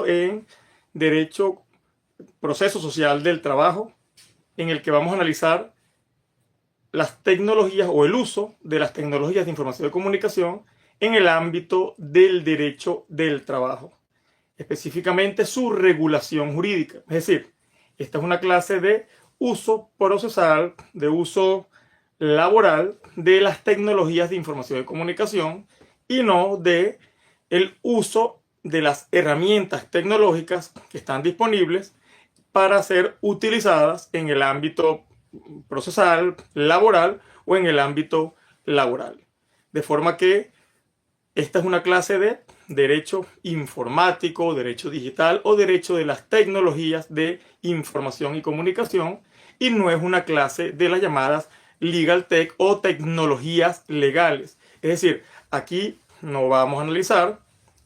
en Derecho, Proceso Social del Trabajo, en el que vamos a analizar las tecnologías o el uso de las tecnologías de información y comunicación en el ámbito del derecho del trabajo, específicamente su regulación jurídica. Es decir, esta es una clase de uso procesal, de uso laboral de las tecnologías de información y comunicación y no de el uso de las herramientas tecnológicas que están disponibles para ser utilizadas en el ámbito procesal, laboral o en el ámbito laboral. De forma que esta es una clase de derecho informático, derecho digital o derecho de las tecnologías de información y comunicación y no es una clase de las llamadas legal tech o tecnologías legales. Es decir, aquí no vamos a analizar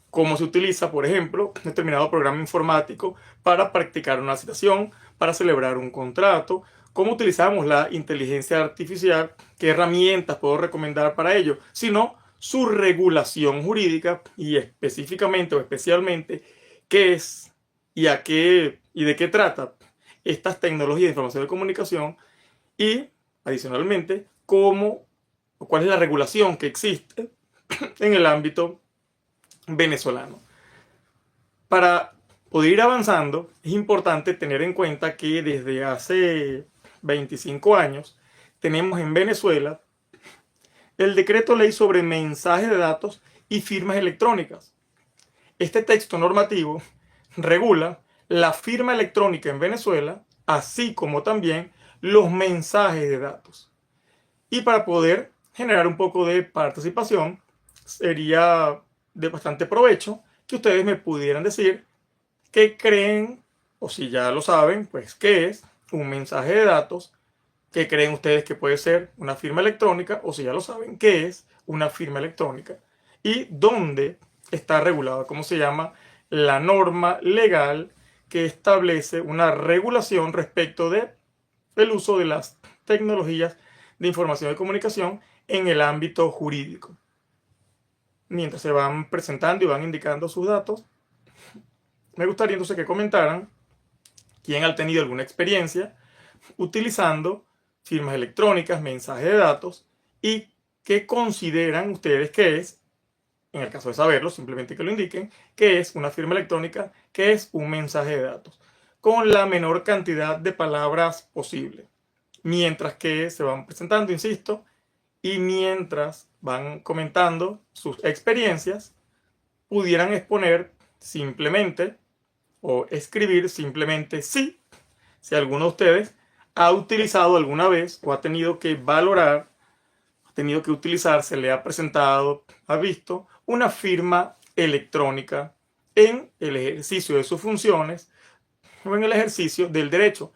cómo se utiliza, por ejemplo, un determinado programa informático para practicar una citación, para celebrar un contrato, cómo utilizamos la inteligencia artificial, qué herramientas puedo recomendar para ello, sino su regulación jurídica y específicamente o especialmente qué es y a qué y de qué trata estas tecnologías de información y comunicación y adicionalmente cómo o cuál es la regulación que existe en el ámbito venezolano. Para poder ir avanzando es importante tener en cuenta que desde hace 25 años tenemos en Venezuela el decreto ley sobre mensajes de datos y firmas electrónicas. Este texto normativo regula la firma electrónica en Venezuela, así como también los mensajes de datos. Y para poder generar un poco de participación, sería de bastante provecho que ustedes me pudieran decir qué creen, o si ya lo saben, pues qué es un mensaje de datos, qué creen ustedes que puede ser una firma electrónica, o si ya lo saben, qué es una firma electrónica y dónde está regulada, cómo se llama la norma legal que establece una regulación respecto de el uso de las tecnologías de información y comunicación en el ámbito jurídico. Mientras se van presentando y van indicando sus datos, me gustaría entonces que comentaran quién ha tenido alguna experiencia utilizando firmas electrónicas, mensajes de datos y qué consideran ustedes que es, en el caso de saberlo, simplemente que lo indiquen, qué es una firma electrónica, qué es un mensaje de datos, con la menor cantidad de palabras posible. Mientras que se van presentando, insisto, y mientras van comentando sus experiencias, pudieran exponer simplemente o escribir simplemente sí, si alguno de ustedes ha utilizado alguna vez o ha tenido que valorar, ha tenido que utilizar, se le ha presentado, ha visto una firma electrónica en el ejercicio de sus funciones o en el ejercicio del derecho.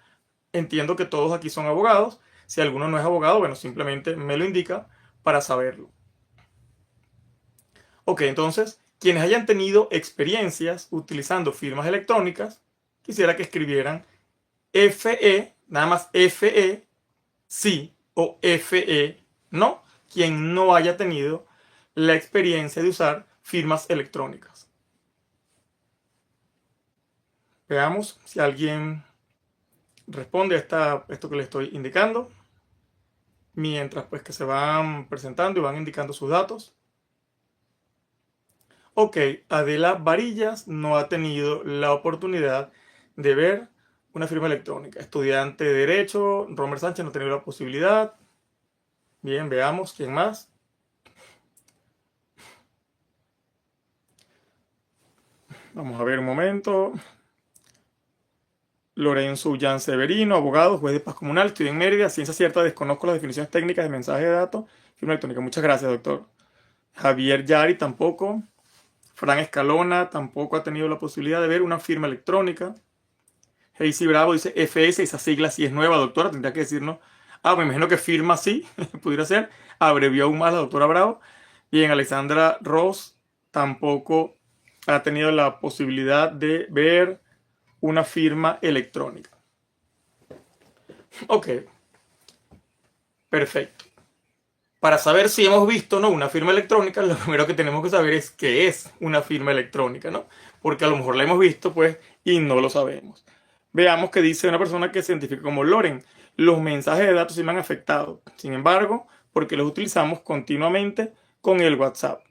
Entiendo que todos aquí son abogados. Si alguno no es abogado, bueno, simplemente me lo indica para saberlo. Ok, entonces, quienes hayan tenido experiencias utilizando firmas electrónicas, quisiera que escribieran FE, nada más FE, sí, o FE, no, quien no haya tenido la experiencia de usar firmas electrónicas. Veamos si alguien responde a esto que le estoy indicando, mientras pues que se van presentando y van indicando sus datos. Ok, Adela Varillas no ha tenido la oportunidad de ver una firma electrónica. Estudiante de Derecho, Romer Sánchez no ha tenido la posibilidad. Bien, veamos quién más. Vamos a ver un momento. Lorenzo Ullán Severino, abogado, juez de paz comunal, estudio en Mérida, ciencia cierta, desconozco las definiciones técnicas de mensaje de datos, firma electrónica. Muchas gracias, doctor. Javier Yari tampoco. Fran Escalona tampoco ha tenido la posibilidad de ver una firma electrónica. Heisy Bravo dice FS, esa sigla sí es nueva, doctora, tendría que decirnos. Ah, me imagino que firma sí, pudiera ser. Abrevió aún más la doctora Bravo. Bien, Alexandra Ross tampoco ha tenido la posibilidad de ver una firma electrónica. Ok, perfecto. Para saber si hemos visto o no una firma electrónica, lo primero que tenemos que saber es qué es una firma electrónica, ¿no? porque a lo mejor la hemos visto, pues, y no lo sabemos. Veamos qué dice una persona que se identifica como Loren. Los mensajes de datos sí me han afectado, sin embargo, porque los utilizamos continuamente con el WhatsApp.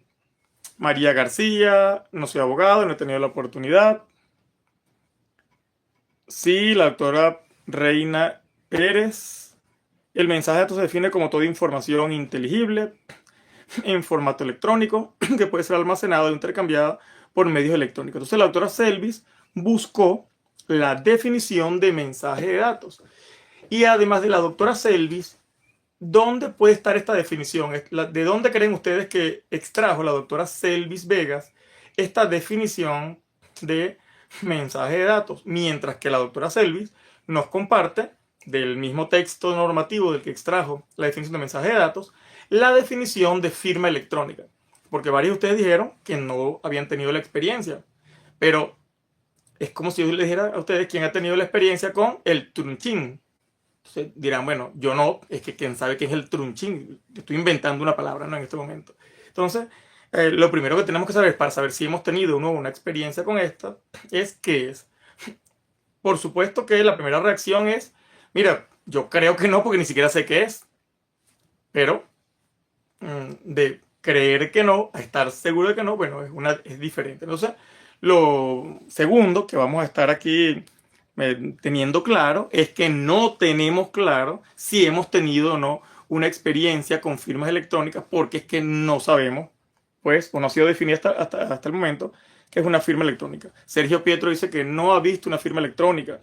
María García, no soy abogado, no he tenido la oportunidad. Sí, la doctora Reina Pérez. El mensaje de datos se define como toda información inteligible en formato electrónico que puede ser almacenada o intercambiada por medios electrónicos. Entonces la doctora Selvis buscó la definición de mensaje de datos. Y además de la doctora Selvis, ¿dónde puede estar esta definición? ¿De dónde creen ustedes que extrajo la doctora Selvis Vegas esta definición de mensaje de datos? Mientras que la doctora Selvis nos comparte del mismo texto normativo del que extrajo la definición de mensaje de datos, la definición de firma electrónica. Porque varios de ustedes dijeron que no habían tenido la experiencia. Pero es como si yo les dijera a ustedes quién ha tenido la experiencia con el trunchín. Entonces dirán, bueno, yo no, es que quién sabe qué es el trunchín. Estoy inventando una palabra, ¿no? En este momento. Entonces, lo primero que tenemos que saber para saber si hemos tenido una experiencia con esta es qué es. Por supuesto que la primera reacción es, mira, yo creo que no porque ni siquiera sé qué es. Pero de creer que no a estar seguro de que no, bueno, es diferente. Entonces, lo segundo que vamos a estar aquí teniendo claro es que no tenemos claro si hemos tenido o no una experiencia con firmas electrónicas porque es que no sabemos, pues, o no ha sido definida hasta el momento que es una firma electrónica. Sergio Pietro dice que no ha visto una firma electrónica.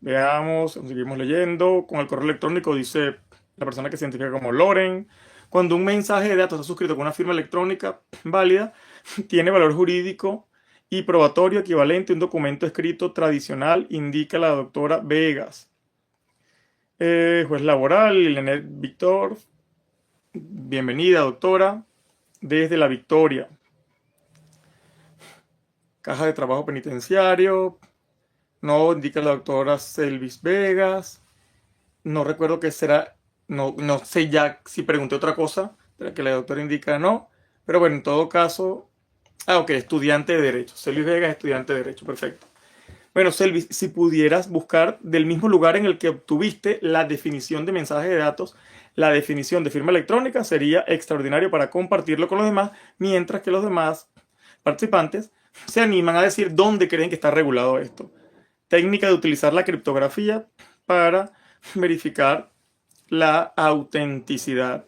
Veamos, seguimos leyendo. Con el correo electrónico dice la persona que se identifica como Loren. Cuando un mensaje de datos está suscrito con una firma electrónica válida, tiene valor jurídico y probatorio equivalente a un documento escrito tradicional, indica la doctora Vegas. Juez laboral, Lilenet Víctor. Bienvenida, doctora, desde La Victoria. Caja de Trabajo Penitenciario. No, indica la doctora Selvis Vegas. No recuerdo qué será. No sé ya si pregunté otra cosa, pero que la doctora indica no. Pero bueno, en todo caso. Ah, ok, estudiante de Derecho. Selvis Vegas, estudiante de Derecho, perfecto. Bueno, Selvis, si pudieras buscar del mismo lugar en el que obtuviste la definición de mensaje de datos, la definición de firma electrónica sería extraordinario para compartirlo con los demás, mientras que los demás participantes se animan a decir dónde creen que está regulado esto. Técnica de utilizar la criptografía para verificar la autenticidad.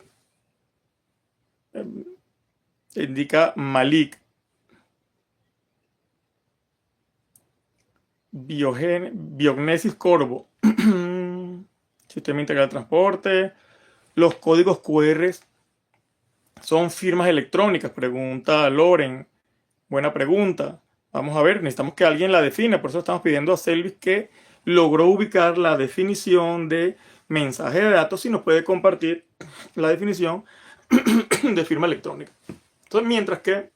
Indica Malik. Biognesis Corvo. Sistema integral de transporte. Los códigos QR son firmas electrónicas, pregunta Loren. Buena pregunta. Vamos a ver, necesitamos que alguien la defina, por eso estamos pidiendo a Selvis que logró ubicar la definición de mensaje de datos y nos puede compartir la definición de firma electrónica. Entonces, mientras que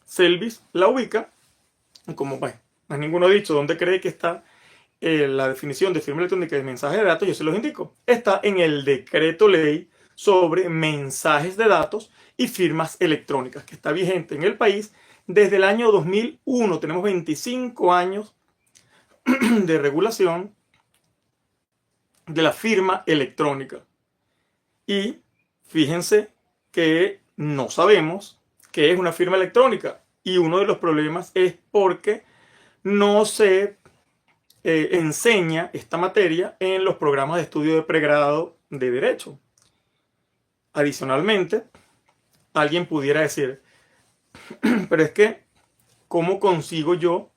Selvis la ubica, como pues, no hay ninguno dicho dónde cree que está la definición de firma electrónica de mensaje de datos, yo se los indico. Está en el decreto ley sobre mensajes de datos y firmas electrónicas, que está vigente en el país desde el año 2001. Tenemos 25 años de regulación de la firma electrónica. Y fíjense que no sabemos qué es una firma electrónica. Y uno de los problemas es porque no se enseña esta materia en los programas de estudio de pregrado de Derecho. Adicionalmente, alguien pudiera decir, pero es que, ¿cómo consigo yo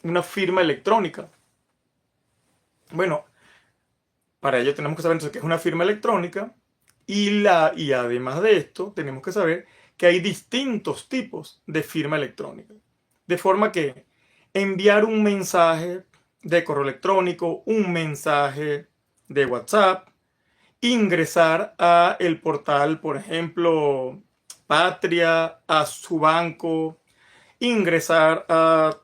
una firma electrónica? Bueno, para ello tenemos que saber entonces qué es una firma electrónica y además de esto tenemos que saber que hay distintos tipos de firma electrónica. De forma que enviar un mensaje de correo electrónico, un mensaje de WhatsApp, ingresar a el portal, por ejemplo, Patria, a su banco, ingresar a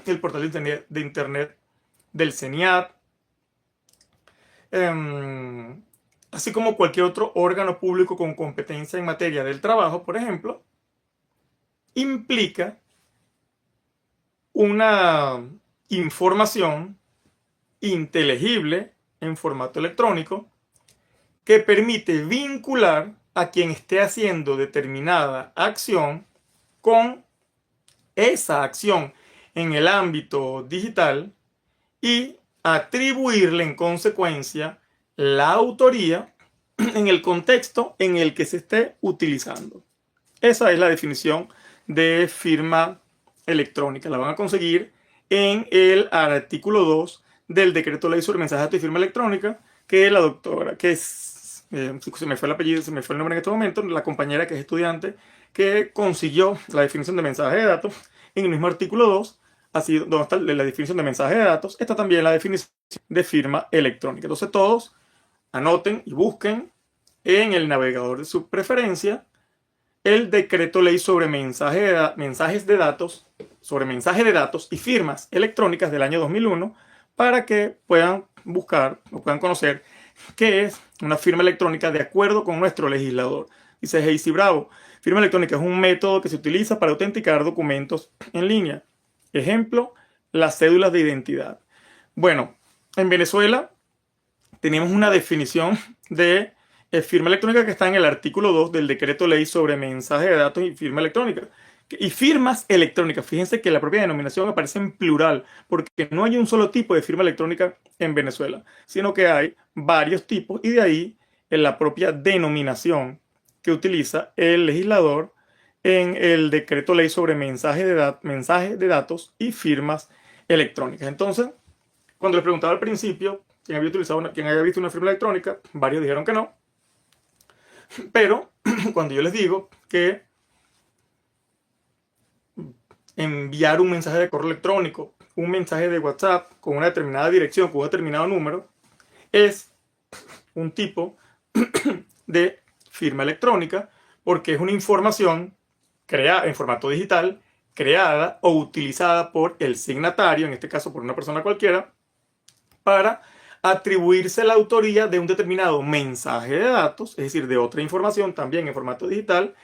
el portal de internet del CENIAT, así como cualquier otro órgano público con competencia en materia del trabajo, por ejemplo, implica una información inteligible en formato electrónico que permite vincular a quien esté haciendo determinada acción con esa acción en el ámbito digital y atribuirle en consecuencia la autoría en el contexto en el que se esté utilizando. Esa es la definición de firma electrónica. La van a conseguir en el artículo 2 del Decreto Ley sobre Mensajes de Datos y Firma Electrónica, que la doctora, que es, se me fue el apellido, se me fue el nombre en este momento, la compañera que es estudiante, que consiguió la definición de mensaje de datos en el mismo artículo 2, así donde está la definición de mensaje de datos, está también la definición de firma electrónica. Entonces todos anoten y busquen en el navegador de su preferencia el decreto ley sobre mensajes de datos, sobre mensaje de datos y firmas electrónicas del año 2001 para que puedan buscar o puedan conocer qué es una firma electrónica de acuerdo con nuestro legislador. Dice Heisy Bravo, firma electrónica es un método que se utiliza para autenticar documentos en línea. Ejemplo, las cédulas de identidad. Bueno, en Venezuela tenemos una definición de firma electrónica que está en el artículo 2 del decreto ley sobre mensaje de datos y firma electrónica. Y firmas electrónicas, fíjense que la propia denominación aparece en plural, porque no hay un solo tipo de firma electrónica en Venezuela, sino que hay varios tipos y de ahí en la propia denominación que utiliza el legislador en el decreto ley sobre mensajes de datos y firmas electrónicas. Entonces, cuando les preguntaba al principio quién había visto una firma electrónica, varios dijeron que no. Pero cuando yo les digo que enviar un mensaje de correo electrónico, un mensaje de WhatsApp con una determinada dirección, con un determinado número, es un tipo de firma electrónica porque es una información creada en formato digital, creada o utilizada por el signatario, en este caso por una persona cualquiera, para atribuirse la autoría de un determinado mensaje de datos, es decir, de otra información también en formato digital,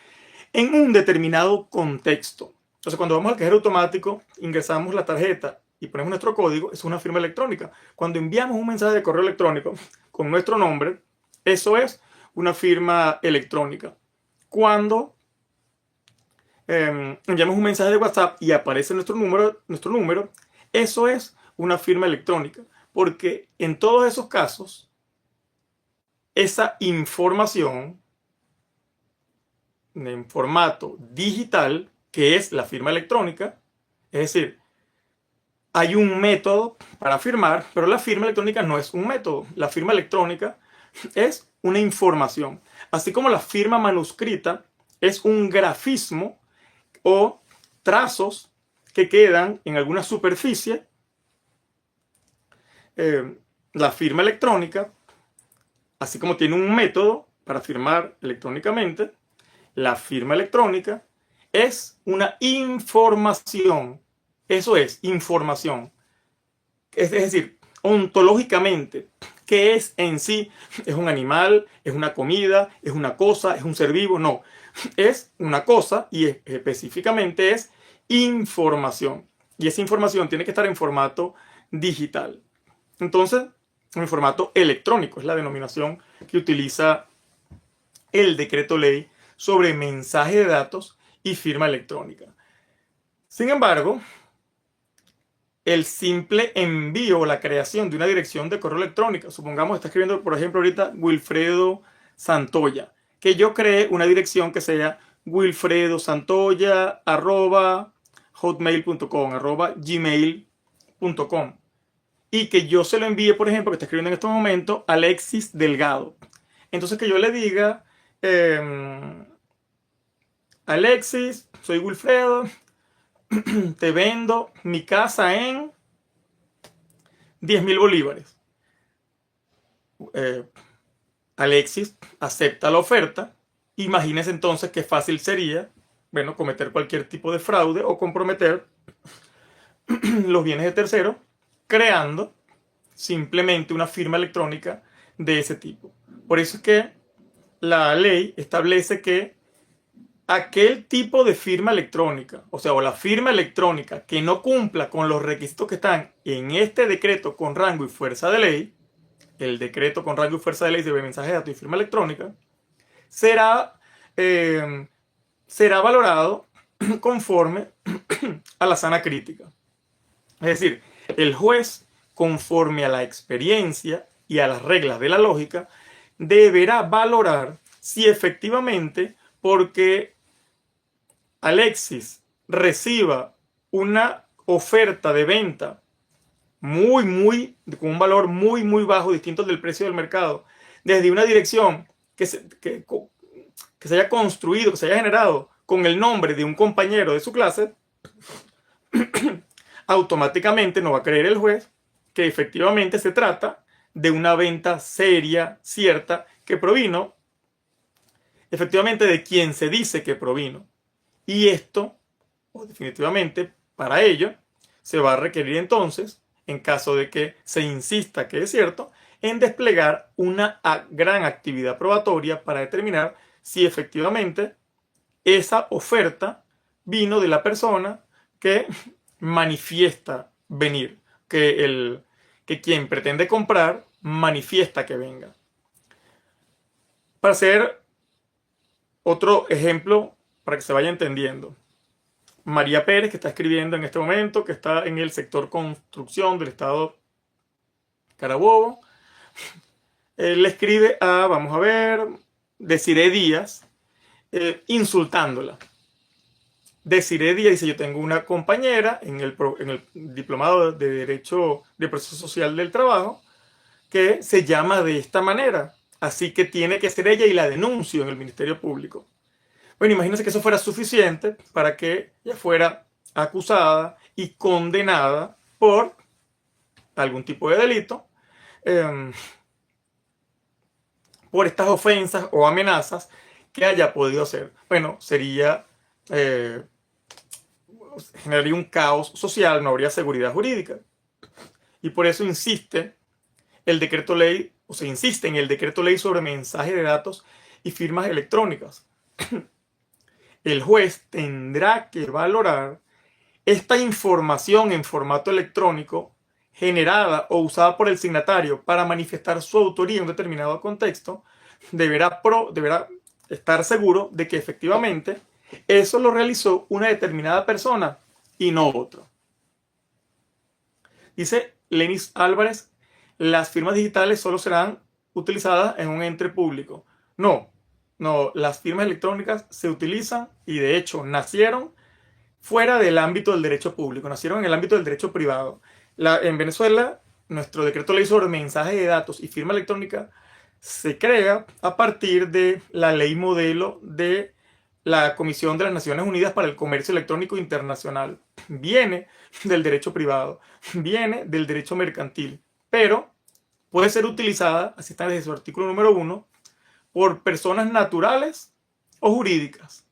en un determinado contexto. Entonces, cuando vamos al cajero automático, ingresamos la tarjeta y ponemos nuestro código, es una firma electrónica. Cuando enviamos un mensaje de correo electrónico con nuestro nombre, eso es una firma electrónica. Cuando enviamos un mensaje de WhatsApp y aparece nuestro número, eso es una firma electrónica. Porque en todos esos casos, esa información en formato digital, que es la firma electrónica, es decir, hay un método para firmar, pero la firma electrónica no es un método. La firma electrónica es una información. Así como la firma manuscrita es un grafismo o trazos que quedan en alguna superficie, la firma electrónica, así como tiene un método para firmar electrónicamente, la firma electrónica es una información. Eso es información. Es decir, ontológicamente, ¿qué es en sí? ¿Es un animal? ¿Es una comida? ¿Es una cosa? ¿Es un ser vivo? No. Es una cosa y específicamente es información. Y esa información tiene que estar en formato digital. Entonces, en formato electrónico es la denominación que utiliza el decreto ley sobre mensaje de datos y firma electrónica. Sin embargo, el simple envío o la creación de una dirección de correo electrónico, supongamos está escribiendo, por ejemplo, ahorita Wilfredo Santoya, que yo cree una dirección que sea wilfredosantoya@hotmail.com, @gmail.com, y que yo se lo envíe, por ejemplo, que está escribiendo en este momento, Alexis Delgado. Entonces que yo le diga, Alexis, soy Wilfredo, te vendo mi casa en 10.000 bolívares. Alexis acepta la oferta. Imagínense entonces qué fácil sería, bueno, cometer cualquier tipo de fraude o comprometer los bienes de terceros creando simplemente una firma electrónica de ese tipo. Por eso es que la ley establece que aquel tipo de firma electrónica, o sea, o la firma electrónica que no cumpla con los requisitos que están en este decreto con rango y fuerza de ley, el decreto con rango y fuerza de ley de mensaje de datos y firma electrónica, será, será valorado conforme a la sana crítica. Es decir, el juez, conforme a la experiencia y a las reglas de la lógica, deberá valorar si efectivamente, porque Alexis reciba una oferta de venta con un valor muy bajo, distinto del precio del mercado, desde una dirección que se haya construido, que se haya generado con el nombre de un compañero de su clase, automáticamente no va a creer el juez que efectivamente se trata de una venta seria, cierta, que provino efectivamente de quien se dice que provino. Y esto, definitivamente, para ello, se va a requerir entonces, en caso de que se insista que es cierto, en desplegar una gran actividad probatoria para determinar si efectivamente esa oferta vino de la persona que manifiesta venir, que quien pretende comprar manifiesta que venga. Para hacer otro ejemplo, para que se vaya entendiendo, María Pérez, que está escribiendo en este momento, que está en el sector construcción del estado Carabobo, le escribe a, vamos a ver, Desiree Díaz, insultándola. Desiree Díaz dice: yo tengo una compañera en el diplomado de Derecho de Proceso Social del Trabajo que se llama de esta manera, así que tiene que ser ella y la denuncio en el Ministerio Público. Bueno, imagínense que eso fuera suficiente para que ella fuera acusada y condenada por algún tipo de delito, por estas ofensas o amenazas que haya podido hacer. Bueno, generaría un caos social, no habría seguridad jurídica. Y por eso insiste el decreto ley, o se insiste en el decreto ley sobre mensaje de datos y firmas electrónicas. El juez tendrá que valorar esta información en formato electrónico generada o usada por el signatario para manifestar su autoría en un determinado contexto. Deberá estar seguro de que efectivamente eso lo realizó una determinada persona y no otro. Dice Lenis Álvarez: las firmas digitales solo serán utilizadas en un ente público. No, las firmas electrónicas se utilizan y de hecho nacieron fuera del ámbito del derecho público, nacieron en el ámbito del derecho privado. En Venezuela, nuestro decreto ley sobre mensaje de datos y firma electrónica se crea a partir de la ley modelo de la Comisión de las Naciones Unidas para el Comercio Electrónico Internacional. Viene del derecho privado, viene del derecho mercantil, pero puede ser utilizada, así está desde su artículo número 1, por personas naturales o jurídicas,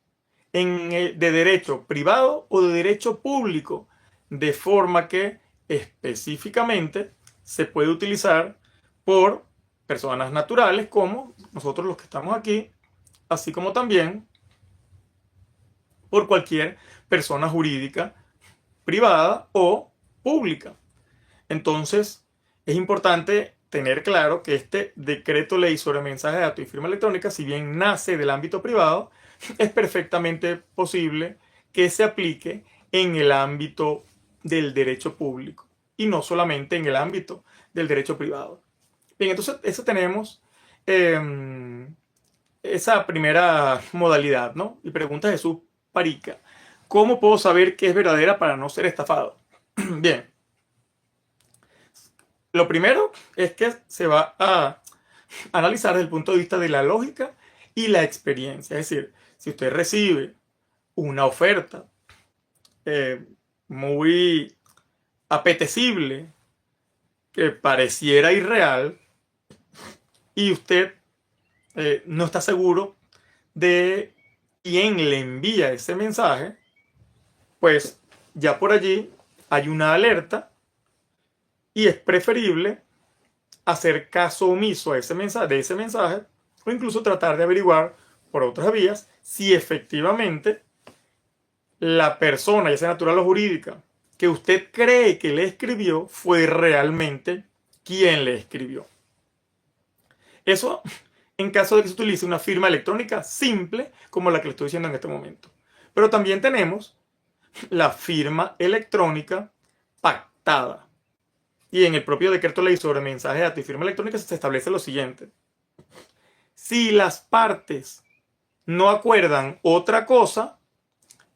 de derecho privado o de derecho público, de forma que específicamente se puede utilizar por personas naturales como nosotros los que estamos aquí, así como también por cualquier persona jurídica privada o pública. Entonces, es importante tener claro que este decreto ley sobre mensaje de datos y firma electrónica, si bien nace del ámbito privado, es perfectamente posible que se aplique en el ámbito del derecho público y no solamente en el ámbito del derecho privado. Bien, entonces eso tenemos esa primera modalidad, ¿no? Y pregunta Jesús Parica: ¿cómo puedo saber que es verdadera para no ser estafado? Bien, lo primero es que se va a analizar desde el punto de vista de la lógica y la experiencia. Es decir, si usted recibe una oferta muy apetecible, que pareciera irreal, y usted no está seguro de quién le envía ese mensaje, pues ya por allí hay una alerta y es preferible hacer caso omiso a ese mensaje, o incluso tratar de averiguar por otras vías si efectivamente la persona, ya sea natural o jurídica, que usted cree que le escribió fue realmente quien le escribió. Eso en caso de que se utilice una firma electrónica simple como la que le estoy diciendo en este momento. Pero también tenemos la firma electrónica pactada. Y en el propio decreto ley sobre mensajes de datos y firma electrónica se establece lo siguiente. Si las partes no acuerdan otra cosa,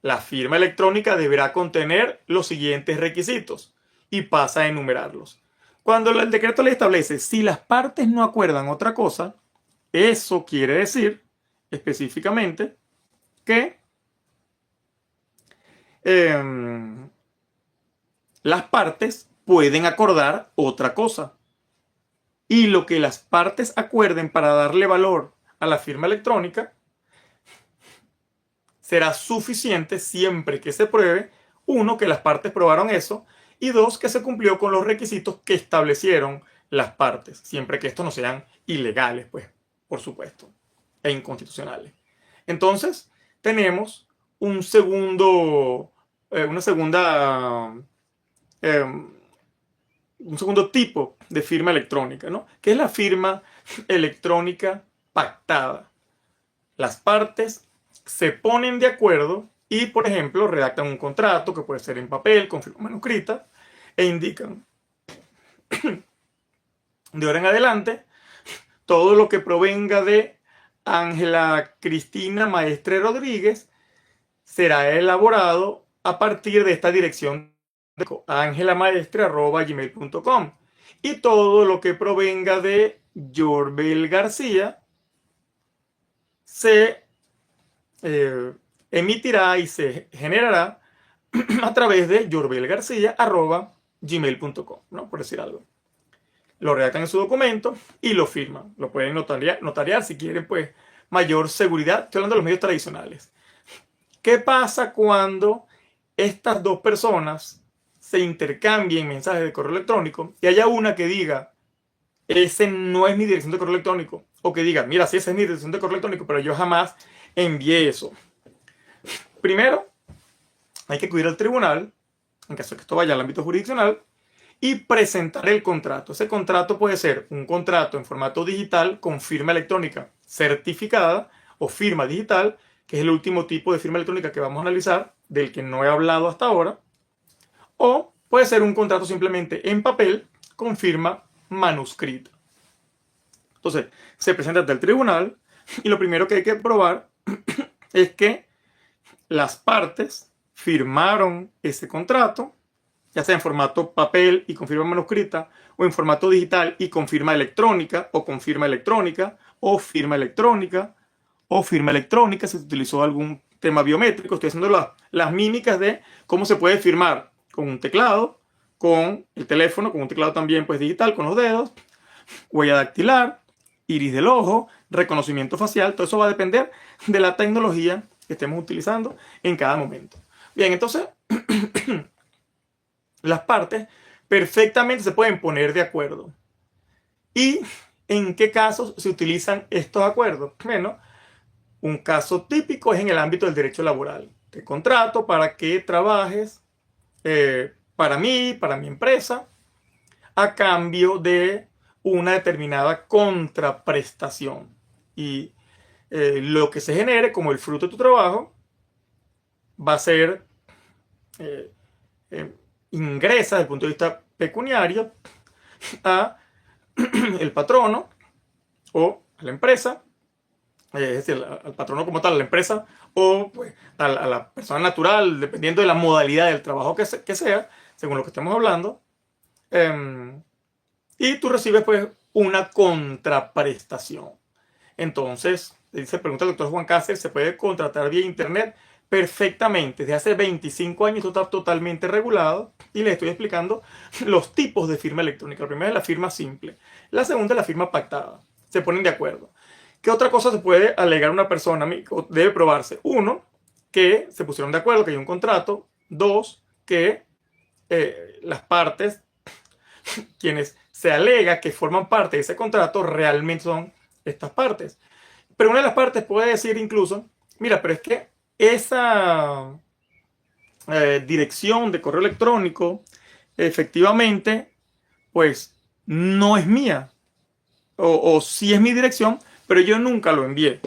la firma electrónica deberá contener los siguientes requisitos y pasa a enumerarlos. Cuando el decreto ley establece si las partes no acuerdan otra cosa, eso quiere decir específicamente que las partes pueden acordar otra cosa. Y lo que las partes acuerden para darle valor a la firma electrónica será suficiente siempre que se pruebe, uno, que las partes probaron eso, y dos, que se cumplió con los requisitos que establecieron las partes, siempre que estos no sean ilegales, pues, por supuesto, e inconstitucionales. Entonces, tenemos un segundo tipo de firma electrónica, ¿no? Que es la firma electrónica pactada. Las partes se ponen de acuerdo y, por ejemplo, redactan un contrato que puede ser en papel, con firma manuscrita, e indican de ahora en adelante todo lo que provenga de Ángela Cristina Maestre Rodríguez será elaborado a partir de esta dirección de angelamaestre@gmail.com, y todo lo que provenga de Yorbel García se emitirá y se generará a través de yorbelgarcia@gmail.com, ¿no? Por decir algo. Lo redactan en su documento y lo firman. Lo pueden notariar si quieren, pues, mayor seguridad. Estoy hablando de los medios tradicionales. ¿Qué pasa cuando estas dos personas se intercambien mensajes de correo electrónico y haya una que diga, ese no es mi dirección de correo electrónico, o que diga, mira, sí, esa es mi dirección de correo electrónico, pero yo jamás envié eso? Primero, hay que acudir al tribunal, en caso de que esto vaya al ámbito jurisdiccional, y presentar el contrato. Ese contrato puede ser un contrato en formato digital con firma electrónica certificada o firma digital, que es el último tipo de firma electrónica que vamos a analizar, del que no he hablado hasta ahora, o puede ser un contrato simplemente en papel con firma manuscrita. Entonces, se presenta ante el tribunal y lo primero que hay que probar es que las partes firmaron ese contrato, ya sea en formato papel y con firma manuscrita, o en formato digital y con firma electrónica, o con firma electrónica, o firma electrónica, o firma electrónica, si se utilizó algún tema biométrico. Estoy haciendo las mímicas de cómo se puede firmar con un teclado, con el teléfono, con un teclado también pues digital, con los dedos, huella dactilar, iris del ojo, reconocimiento facial. Todo eso va a depender de la tecnología que estemos utilizando en cada momento. Bien, entonces las partes perfectamente se pueden poner de acuerdo. ¿Y en qué casos se utilizan estos acuerdos? Bueno, un caso típico es en el ámbito del derecho laboral. Te contrato para que trabajes para mí, para mi empresa, a cambio de una determinada contraprestación. Y lo que se genere como el fruto de tu trabajo va a ser ingresa desde el punto de vista pecuniario a el patrono o a la empresa, es decir, al patrono como tal, a la empresa, o pues, a la persona natural, dependiendo de la modalidad del trabajo que sea, según lo que estemos hablando. Y tú recibes pues una contraprestación. Entonces, se pregunta el doctor Juan Cáceres, ¿se puede contratar vía internet? Perfectamente. Desde hace 25 años esto está totalmente regulado y les estoy explicando los tipos de firma electrónica. La primera es la firma simple. La segunda es la firma pactada. Se ponen de acuerdo. ¿Qué otra cosa se puede alegar una persona? Debe probarse. Uno, que se pusieron de acuerdo, que hay un contrato. Dos, que las partes, quienes se alega que forman parte de ese contrato, realmente son estas partes. Pero una de las partes puede decir incluso, mira, pero es que esa dirección de correo electrónico efectivamente pues no es mía, o sí es mi dirección, pero yo nunca lo envié.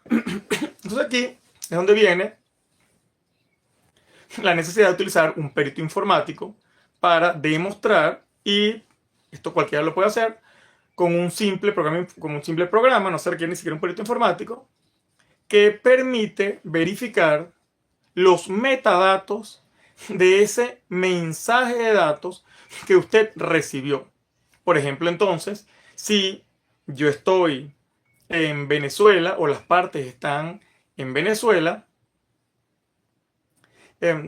Entonces aquí es donde viene la necesidad de utilizar un perito informático para demostrar, y esto cualquiera lo puede hacer, con un simple programa, no se requiere ni siquiera un perito informático, que permite verificar los metadatos de ese mensaje de datos que usted recibió. Por ejemplo, entonces, si yo estoy en Venezuela o las partes están en Venezuela,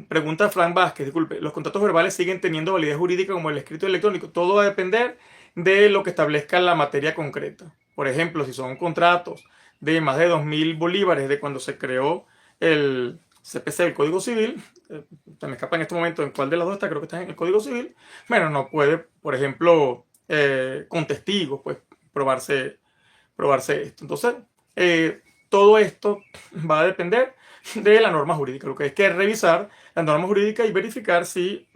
pregunta Frank Vázquez, disculpe, los contratos verbales siguen teniendo validez jurídica como el escrito electrónico. Todo va a depender de lo que establezca la materia concreta. Por ejemplo, si son contratos de más de 2.000 bolívares de cuando se creó el CPC, el Código Civil, se me escapa en este momento en cuál de las dos está, creo que está en el Código Civil, bueno, no puede, por ejemplo, con testigos, pues, probarse esto. Entonces, todo esto va a depender de la norma jurídica. Lo que hay que revisar la norma jurídica y verificar si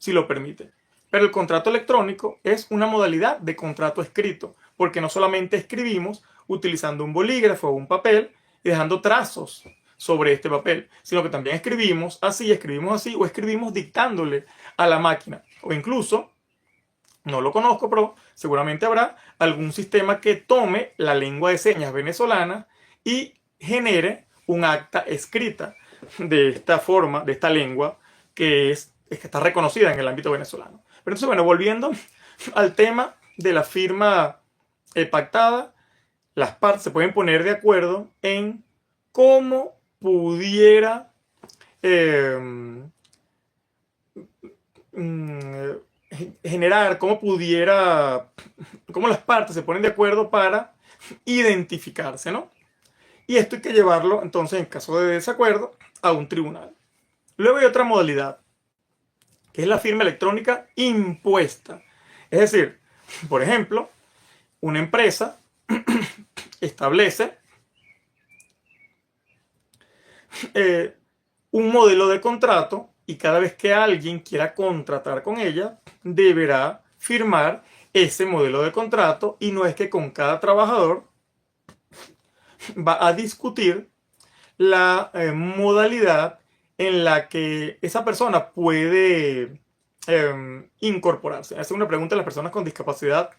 lo permite. Pero el contrato electrónico es una modalidad de contrato escrito, porque no solamente escribimos utilizando un bolígrafo o un papel y dejando trazos sobre este papel, sino que también escribimos así o escribimos dictándole a la máquina. O incluso, no lo conozco, pero seguramente habrá algún sistema que tome la lengua de señas venezolana y genere un acta escrita de esta forma, de esta lengua que está reconocida en el ámbito venezolano. Pero entonces, bueno, volviendo al tema de la firma pactada, las partes se pueden poner de acuerdo en cómo pudiera generar, cómo las partes se ponen de acuerdo para identificarse, ¿no? Y esto hay que llevarlo, entonces, en caso de desacuerdo, a un tribunal. Luego hay otra modalidad, que es la firma electrónica impuesta. Es decir, por ejemplo, una empresa establece un modelo de contrato y cada vez que alguien quiera contratar con ella, deberá firmar ese modelo de contrato, y no es que con cada trabajador va a discutir la modalidad en la que esa persona puede incorporarse. Hace una pregunta a las personas con discapacidad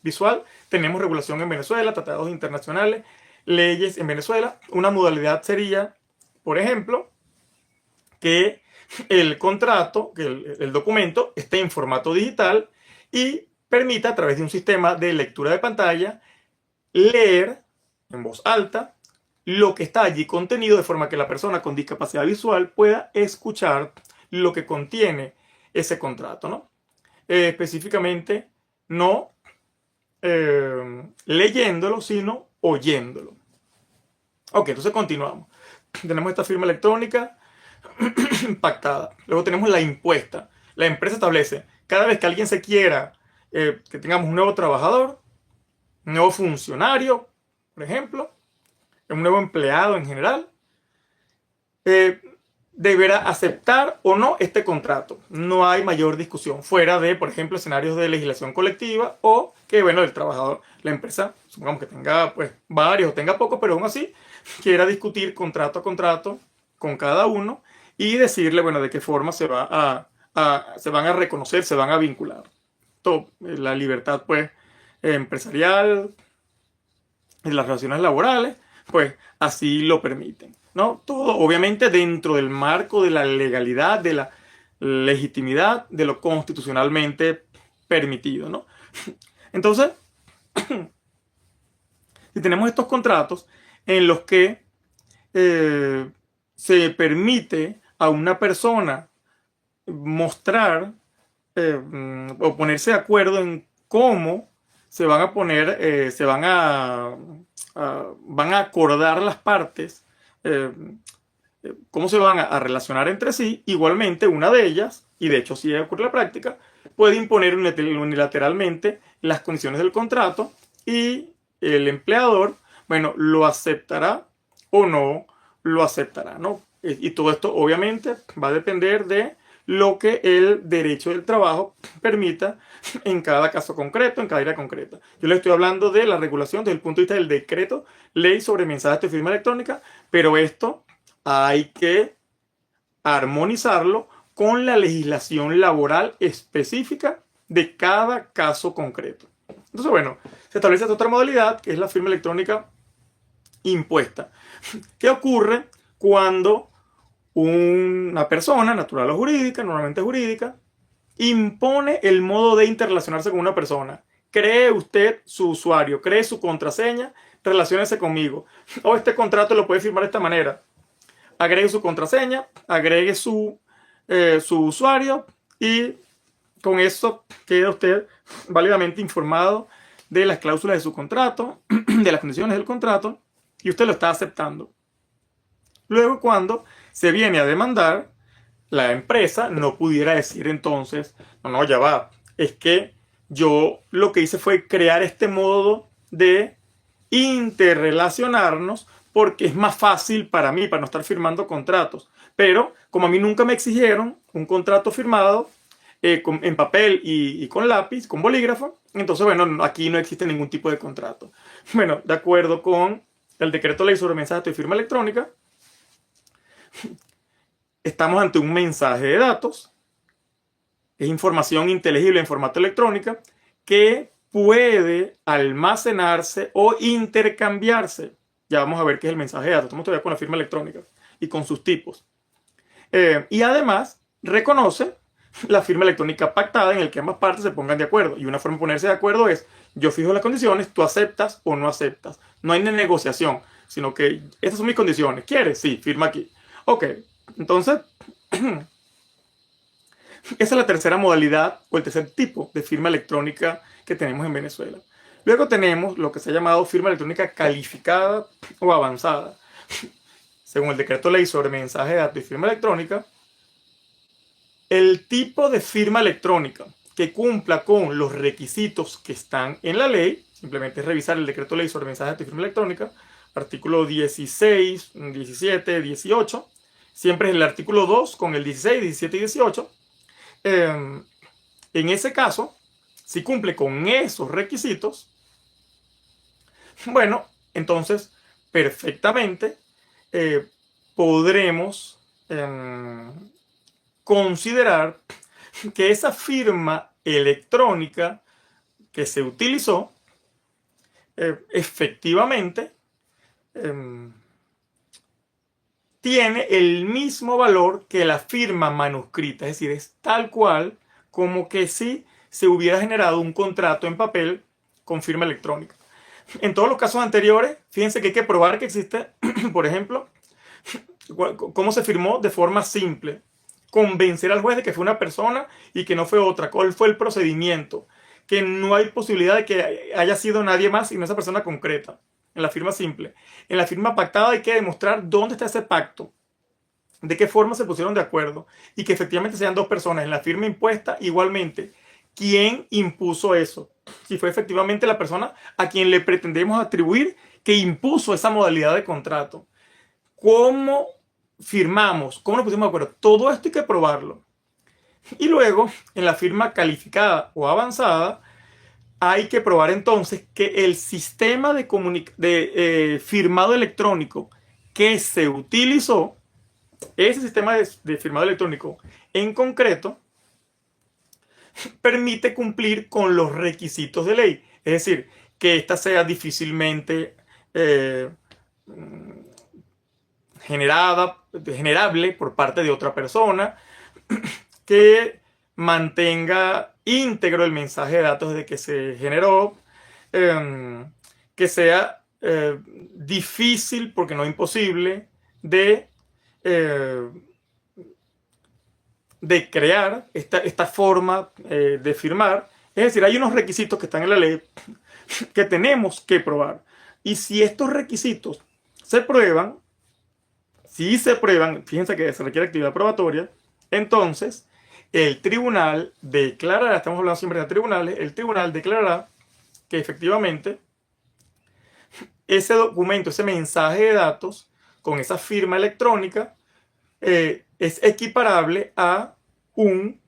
visual. Tenemos regulación en Venezuela, tratados internacionales, leyes en Venezuela. Una modalidad sería, por ejemplo, que el contrato, que el documento esté en formato digital y permita, a través de un sistema de lectura de pantalla, leer en voz alta lo que está allí contenido, de forma que la persona con discapacidad visual pueda escuchar lo que contiene ese contrato, ¿no? Específicamente, no leyéndolo, sino oyéndolo. Ok, entonces continuamos. Tenemos esta firma electrónica pactada. Luego tenemos la impuesta. La empresa establece, cada vez que alguien se quiera, que tengamos un nuevo trabajador, un nuevo funcionario, por ejemplo, un nuevo empleado en general, deberá aceptar o no este contrato. No hay mayor discusión, fuera de, por ejemplo, escenarios de legislación colectiva, o que, bueno, el trabajador, la empresa, supongamos que tenga pues varios o tenga pocos, pero aún así quiera discutir contrato a contrato con cada uno y decirle, bueno, de qué forma se van a reconocer, se van a vincular. La libertad pues empresarial y las relaciones laborales, pues así lo permiten, ¿no? Todo obviamente dentro del marco de la legalidad, de la legitimidad, de lo constitucionalmente permitido, ¿no? Entonces, si tenemos estos contratos en los que se permite a una persona mostrar o ponerse de acuerdo en cómo se van a poner, van a acordar las partes, cómo se van a relacionar entre sí. Igualmente, una de ellas, y de hecho sí ocurre en la práctica, puede imponer unilateralmente las condiciones del contrato, y el empleador bueno, lo aceptará o no lo aceptará, ¿no? Y todo esto obviamente va a depender de lo que el derecho del trabajo permita en cada caso concreto, en cada área concreta. Yo le estoy hablando de la regulación desde el punto de vista del decreto ley sobre mensajes de firma electrónica, pero esto hay que armonizarlo con la legislación laboral específica de cada caso concreto. Entonces, bueno, se establece esta otra modalidad que es la firma electrónica impuesta. ¿Qué ocurre cuando una persona, natural o jurídica, normalmente jurídica, impone el modo de interrelacionarse con una persona? Cree usted su usuario, cree su contraseña, relaciónese conmigo. O este contrato lo puede firmar de esta manera. Agregue su contraseña, agregue su usuario y con eso queda usted válidamente informado de las cláusulas de su contrato, de las condiciones del contrato, y usted lo está aceptando. Luego, cuando se viene a demandar, la empresa no pudiera decir entonces, no, ya va, es que yo lo que hice fue crear este modo de interrelacionarnos porque es más fácil para mí, para no estar firmando contratos. Pero como a mí nunca me exigieron un contrato firmado en papel y con lápiz, con bolígrafo, entonces, bueno, aquí no existe ningún tipo de contrato. Bueno, de acuerdo con el decreto ley sobre mensajes de firma electrónica, estamos ante un mensaje de datos, es información inteligible en formato electrónico que puede almacenarse o intercambiarse. Ya vamos a ver qué es el mensaje de datos. Estamos todavía con la firma electrónica y con sus tipos. Y además reconoce la firma electrónica pactada en el que ambas partes se pongan de acuerdo. Y una forma de ponerse de acuerdo es, yo fijo las condiciones, tú aceptas o no aceptas. No hay negociación, sino que estas son mis condiciones. ¿Quieres? Sí, firma aquí. Ok, entonces, esa es la tercera modalidad o el tercer tipo de firma electrónica que tenemos en Venezuela. Luego tenemos lo que se ha llamado firma electrónica calificada o avanzada. Según el decreto ley sobre mensaje de datos y firma electrónica, el tipo de firma electrónica que cumpla con los requisitos que están en la ley, simplemente es revisar el decreto ley sobre mensaje de datos y firma electrónica, artículo 16, 17, 18, siempre es el artículo 2 con el 16, 17 y 18. En ese caso, si cumple con esos requisitos, bueno, entonces perfectamente podremos considerar que esa firma electrónica que se utilizó efectivamente tiene el mismo valor que la firma manuscrita, es decir, es tal cual como que si se hubiera generado un contrato en papel con firma electrónica. En todos los casos anteriores, fíjense que hay que probar que existe, por ejemplo, cómo se firmó de forma simple, convencer al juez de que fue una persona y que no fue otra, cuál fue el procedimiento, que no hay posibilidad de que haya sido nadie más sino esa persona concreta. En la firma simple. En la firma pactada hay que demostrar dónde está ese pacto, de qué forma se pusieron de acuerdo y que efectivamente sean dos personas. En la firma impuesta, igualmente, ¿quién impuso eso? Si fue efectivamente la persona a quien le pretendemos atribuir que impuso esa modalidad de contrato. ¿Cómo firmamos? ¿Cómo nos pusimos de acuerdo? Todo esto hay que probarlo. Y luego, en la firma calificada o avanzada, hay que probar entonces que el sistema de firmado electrónico que se utilizó, ese sistema de firmado electrónico en concreto, permite cumplir con los requisitos de ley. Es decir, que ésta sea difícilmente generable por parte de otra persona, que mantenga íntegro el mensaje de datos desde que se generó, que sea difícil, porque no imposible, de crear esta forma de firmar. Es decir, hay unos requisitos que están en la ley que tenemos que probar. Y si estos requisitos se prueban, si se prueban, fíjense que se requiere actividad probatoria, entonces el tribunal declarará, estamos hablando siempre de tribunales, el tribunal declarará que efectivamente ese documento, ese mensaje de datos con esa firma electrónica es equiparable a un,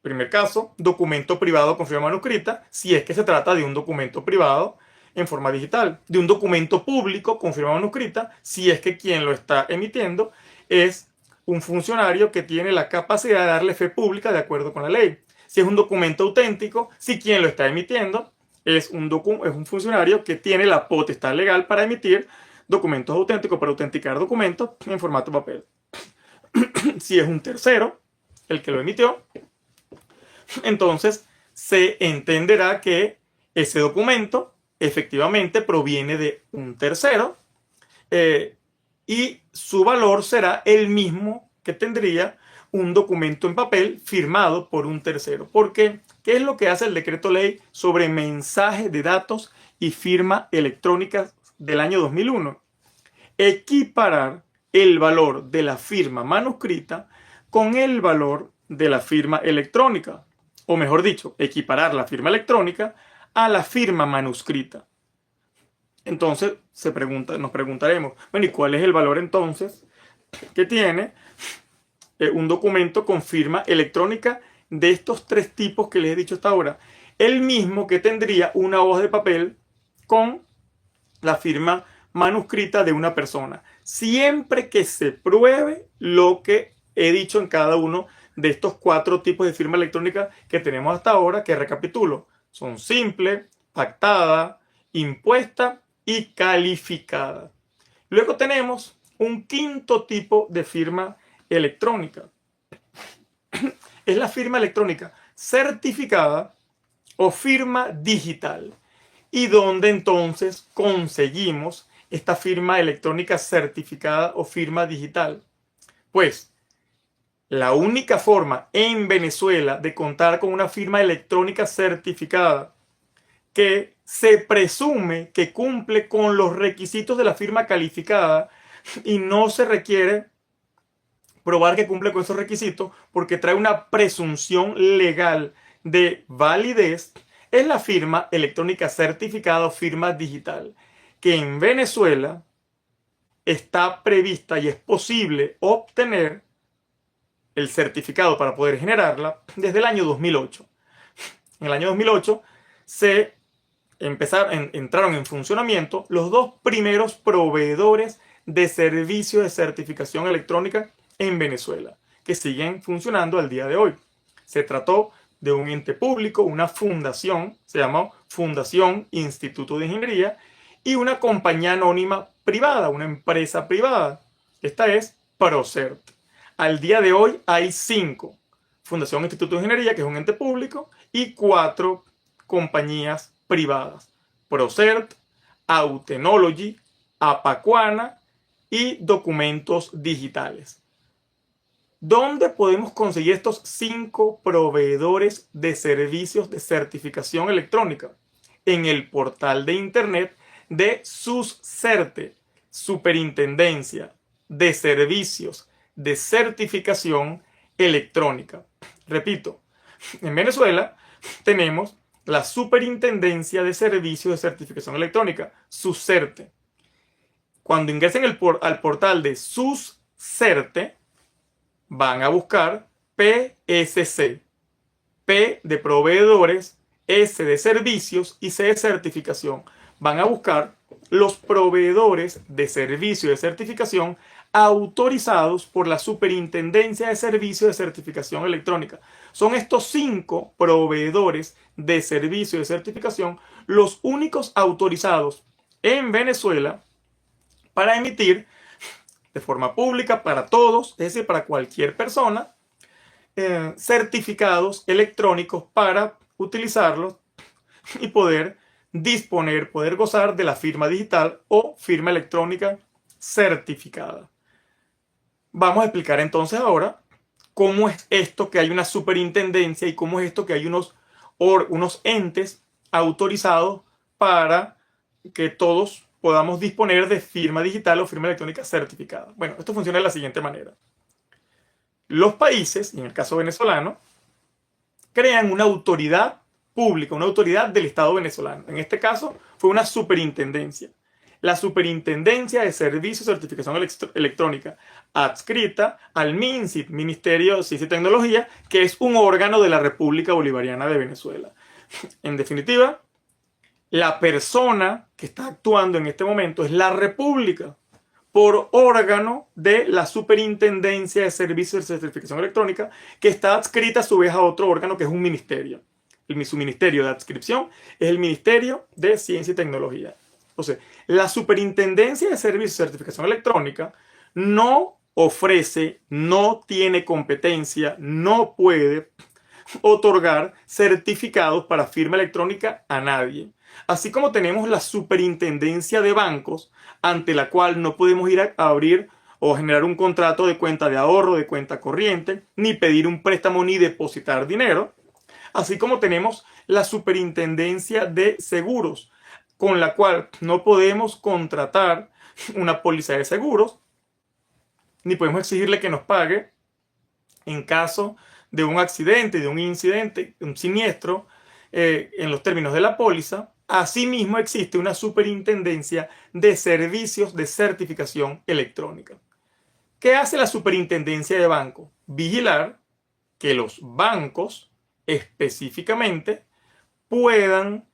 primer caso, documento privado con firma manuscrita, si es que se trata de un documento privado en forma digital, de un documento público con firma manuscrita, si es que quien lo está emitiendo es un funcionario que tiene la capacidad de darle fe pública de acuerdo con la ley. Si es un documento auténtico, si quien lo está emitiendo es un funcionario que tiene la potestad legal para emitir documentos auténticos, para autenticar documentos en formato papel. Si es un tercero el que lo emitió, entonces se entenderá que ese documento efectivamente proviene de un tercero y su valor será el mismo que tendría un documento en papel firmado por un tercero. Porque, ¿qué es lo que hace el decreto ley sobre mensaje de datos y firma electrónica del año 2001? Equiparar el valor de la firma manuscrita con el valor de la firma electrónica. O mejor dicho, equiparar la firma electrónica a la firma manuscrita. Entonces nos preguntaremos, bueno, ¿y cuál es el valor entonces que tiene un documento con firma electrónica de estos tres tipos que les he dicho hasta ahora? El mismo que tendría una hoja de papel con la firma manuscrita de una persona, siempre que se pruebe lo que he dicho en cada uno de estos cuatro tipos de firma electrónica que tenemos hasta ahora, que recapitulo. Son simple, pactada, impuesta y calificada. Luego tenemos un quinto tipo de firma electrónica. Es la firma electrónica certificada o firma digital. ¿Y dónde entonces conseguimos esta firma electrónica certificada o firma digital? Pues la única forma en Venezuela de contar con una firma electrónica certificada que se presume que cumple con los requisitos de la firma calificada y no se requiere probar que cumple con esos requisitos porque trae una presunción legal de validez, es la firma electrónica certificada o firma digital, que en Venezuela está prevista y es posible obtener el certificado para poder generarla desde el año 2008. En el año 2008 entraron en funcionamiento los dos primeros proveedores de servicios de certificación electrónica en Venezuela, que siguen funcionando al día de hoy. Se trató de un ente público, una fundación, se llamó Fundación Instituto de Ingeniería, y una compañía anónima privada, una empresa privada. Esta es Procert. Al día de hoy hay 5. Fundación Instituto de Ingeniería, que es un ente público, y 4 compañías privadas. Procert, Autenology, Apacuana y Documentos Digitales. ¿Dónde podemos conseguir estos 5 proveedores de servicios de certificación electrónica? En el portal de internet de SUSCERTE, Superintendencia de Servicios de Certificación Electrónica. Repito, en Venezuela tenemos la Superintendencia de Servicios de Certificación Electrónica, SUSCERTE. Cuando ingresen al portal de SUSCERTE, van a buscar PSC, P de proveedores, S de servicios y C de certificación. Van a buscar los proveedores de servicio de certificación autorizados por la Superintendencia de Servicios de Certificación Electrónica. Son estos 5 proveedores de servicio de certificación los únicos autorizados en Venezuela para emitir de forma pública para todos, es decir, para cualquier persona, certificados electrónicos para utilizarlos y poder disponer, poder gozar de la firma digital o firma electrónica certificada. Vamos a explicar entonces ahora cómo es esto que hay una superintendencia y cómo es esto que hay unos entes autorizados para que todos podamos disponer de firma digital o firma electrónica certificada. Bueno, esto funciona de la siguiente manera. Los países, y en el caso venezolano, crean una autoridad pública, una autoridad del Estado venezolano. En este caso fue una superintendencia. la Superintendencia de Servicios de Certificación Electrónica, adscrita al MINCIT, Ministerio de Ciencia y Tecnología, que es un órgano de la República Bolivariana de Venezuela. En definitiva, la persona que está actuando en este momento es la República, por órgano de la Superintendencia de Servicios de Certificación Electrónica, que está adscrita a su vez a otro órgano que es un ministerio. Su ministerio de adscripción es el Ministerio de Ciencia y Tecnología. Entonces, la Superintendencia de Servicios de Certificación Electrónica no ofrece, no tiene competencia, no puede otorgar certificados para firma electrónica a nadie. Así como tenemos la Superintendencia de Bancos, ante la cual no podemos ir a abrir o generar un contrato de cuenta de ahorro, de cuenta corriente, ni pedir un préstamo ni depositar dinero. Así como tenemos la Superintendencia de Seguros, con la cual no podemos contratar una póliza de seguros, ni podemos exigirle que nos pague en caso de un accidente, de un incidente, un siniestro, en los términos de la póliza. Asimismo, existe una Superintendencia de Servicios de Certificación Electrónica. ¿Qué hace la Superintendencia de Bancos? Vigilar que los bancos específicamente puedan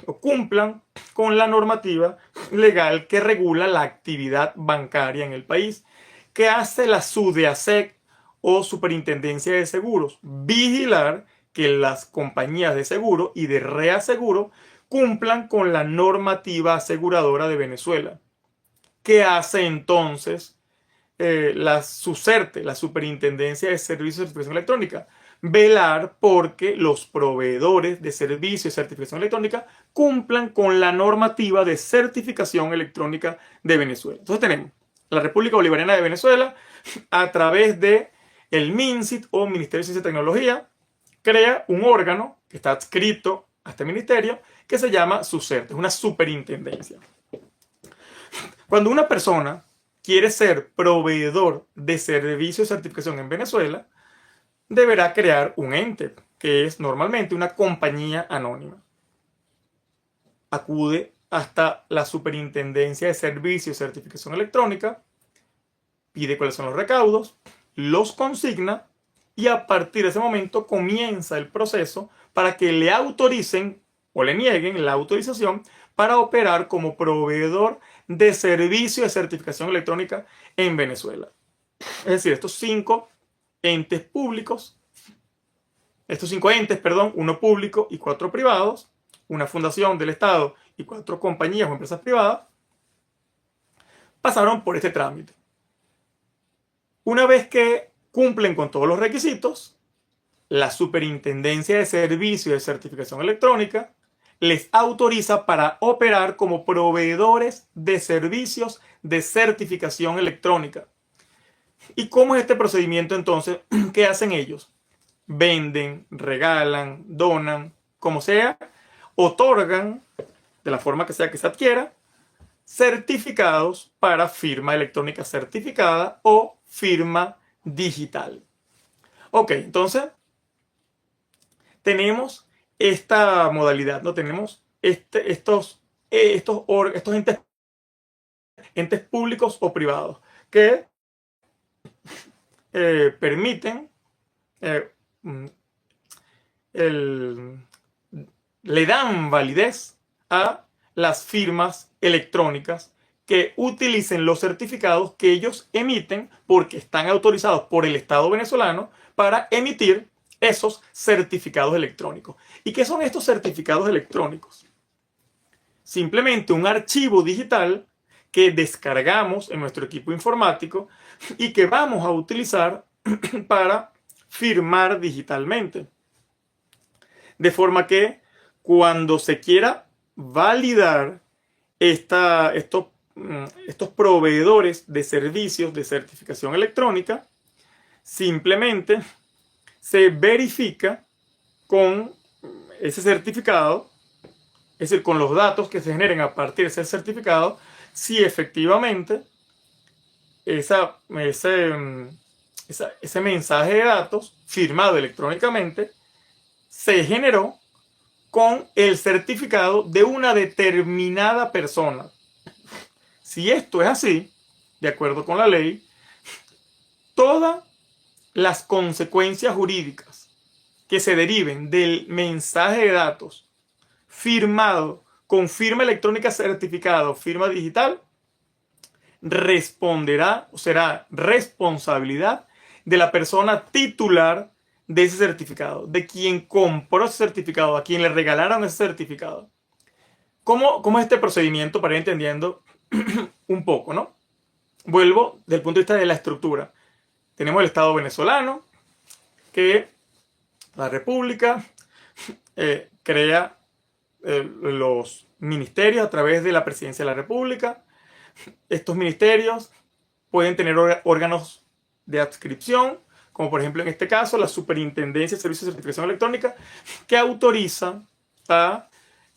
o cumplan con la normativa legal que regula la actividad bancaria en el país. ¿Qué hace la SUDEASEC o Superintendencia de Seguros? Vigilar que las compañías de seguro y de reaseguro cumplan con la normativa aseguradora de Venezuela. ¿Qué hace entonces la SUSERTE, la Superintendencia de Servicios de Certificación Electrónica? Velar porque los proveedores de servicios de certificación electrónica cumplan con la normativa de certificación electrónica de Venezuela. Entonces tenemos la República Bolivariana de Venezuela, a través de el MINCIT o Ministerio de Ciencia y Tecnología, crea un órgano que está adscrito a este ministerio que se llama SUSERTE, es una superintendencia. Cuando una persona quiere ser proveedor de servicios de certificación en Venezuela, deberá crear un ente, que es normalmente una compañía anónima. Acude hasta la Superintendencia de Servicios de Certificación Electrónica, pide cuáles son los recaudos, los consigna y a partir de ese momento comienza el proceso para que le autoricen o le nieguen la autorización para operar como proveedor de servicios de certificación electrónica en Venezuela. Es decir, estos cinco entes, uno público y 4 privados, una fundación del Estado y 4 compañías o empresas privadas, pasaron por este trámite. Una vez que cumplen con todos los requisitos, la Superintendencia de Servicios de Certificación Electrónica les autoriza para operar como proveedores de servicios de certificación electrónica. ¿Y cómo es este procedimiento entonces? ¿Qué hacen ellos? Venden, regalan, donan, como sea, otorgan, de la forma que sea que se adquiera, certificados para firma electrónica certificada o firma digital. Ok, entonces tenemos esta modalidad, ¿no? Tenemos estos entes públicos o privados que permiten, le dan validez a las firmas electrónicas que utilicen los certificados que ellos emiten porque están autorizados por el Estado venezolano para emitir esos certificados electrónicos. ¿Y qué son estos certificados electrónicos? Simplemente un archivo digital que descargamos en nuestro equipo informático y que vamos a utilizar para firmar digitalmente. De forma que cuando se quiera validar estos proveedores de servicios de certificación electrónica, simplemente se verifica con ese certificado, es decir, con los datos que se generen a partir de ese certificado, si efectivamente ese mensaje de datos firmado electrónicamente se generó con el certificado de una determinada persona. Si esto es así, de acuerdo con la ley, todas las consecuencias jurídicas que se deriven del mensaje de datos firmado con firma electrónica certificada o firma digital, responderá o será responsabilidad de la persona titular de ese certificado, de quien compró ese certificado, a quien le regalaron ese certificado. ¿Cómo es este procedimiento para ir entendiendo un poco, ¿no? Vuelvo desde el punto de vista de la estructura. Tenemos el Estado venezolano, que la República crea los ministerios a través de la Presidencia de la República. Estos ministerios pueden tener órganos de adscripción, como por ejemplo en este caso la Superintendencia de Servicios de Certificación Electrónica, que autoriza a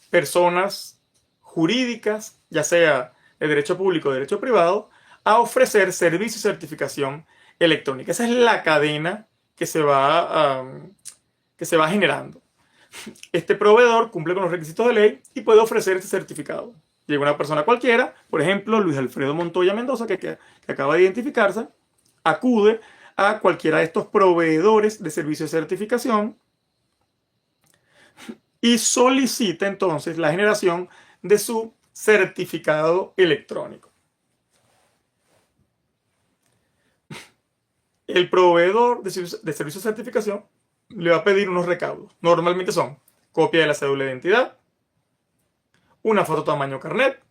personas jurídicas, ya sea de derecho público o de derecho privado, a ofrecer servicios de certificación electrónica. Esa es la cadena que se va generando. Este proveedor cumple con los requisitos de ley y puede ofrecer este certificado. Llega una persona cualquiera, por ejemplo, Luis Alfredo Montoya Mendoza, que acaba de identificarse, acude a cualquiera de estos proveedores de servicios de certificación y solicita entonces la generación de su certificado electrónico. El proveedor de servicios de certificación le va a pedir unos recaudos. Normalmente son copia de la cédula de identidad, una foto tamaño carnet,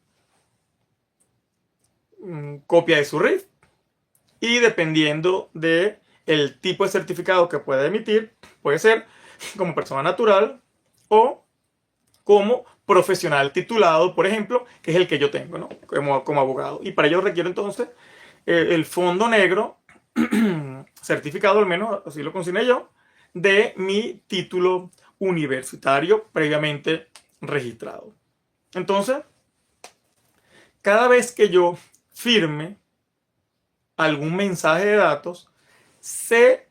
copia de su RIF y dependiendo del tipo de certificado que pueda emitir, puede ser como persona natural o como profesional titulado, por ejemplo, que es el que yo tengo, ¿no? como abogado. Y para ello requiero entonces el fondo negro certificado, al menos así lo consigné yo, de mi título universitario previamente registrado. Entonces, cada vez que yo firme algún mensaje de datos, se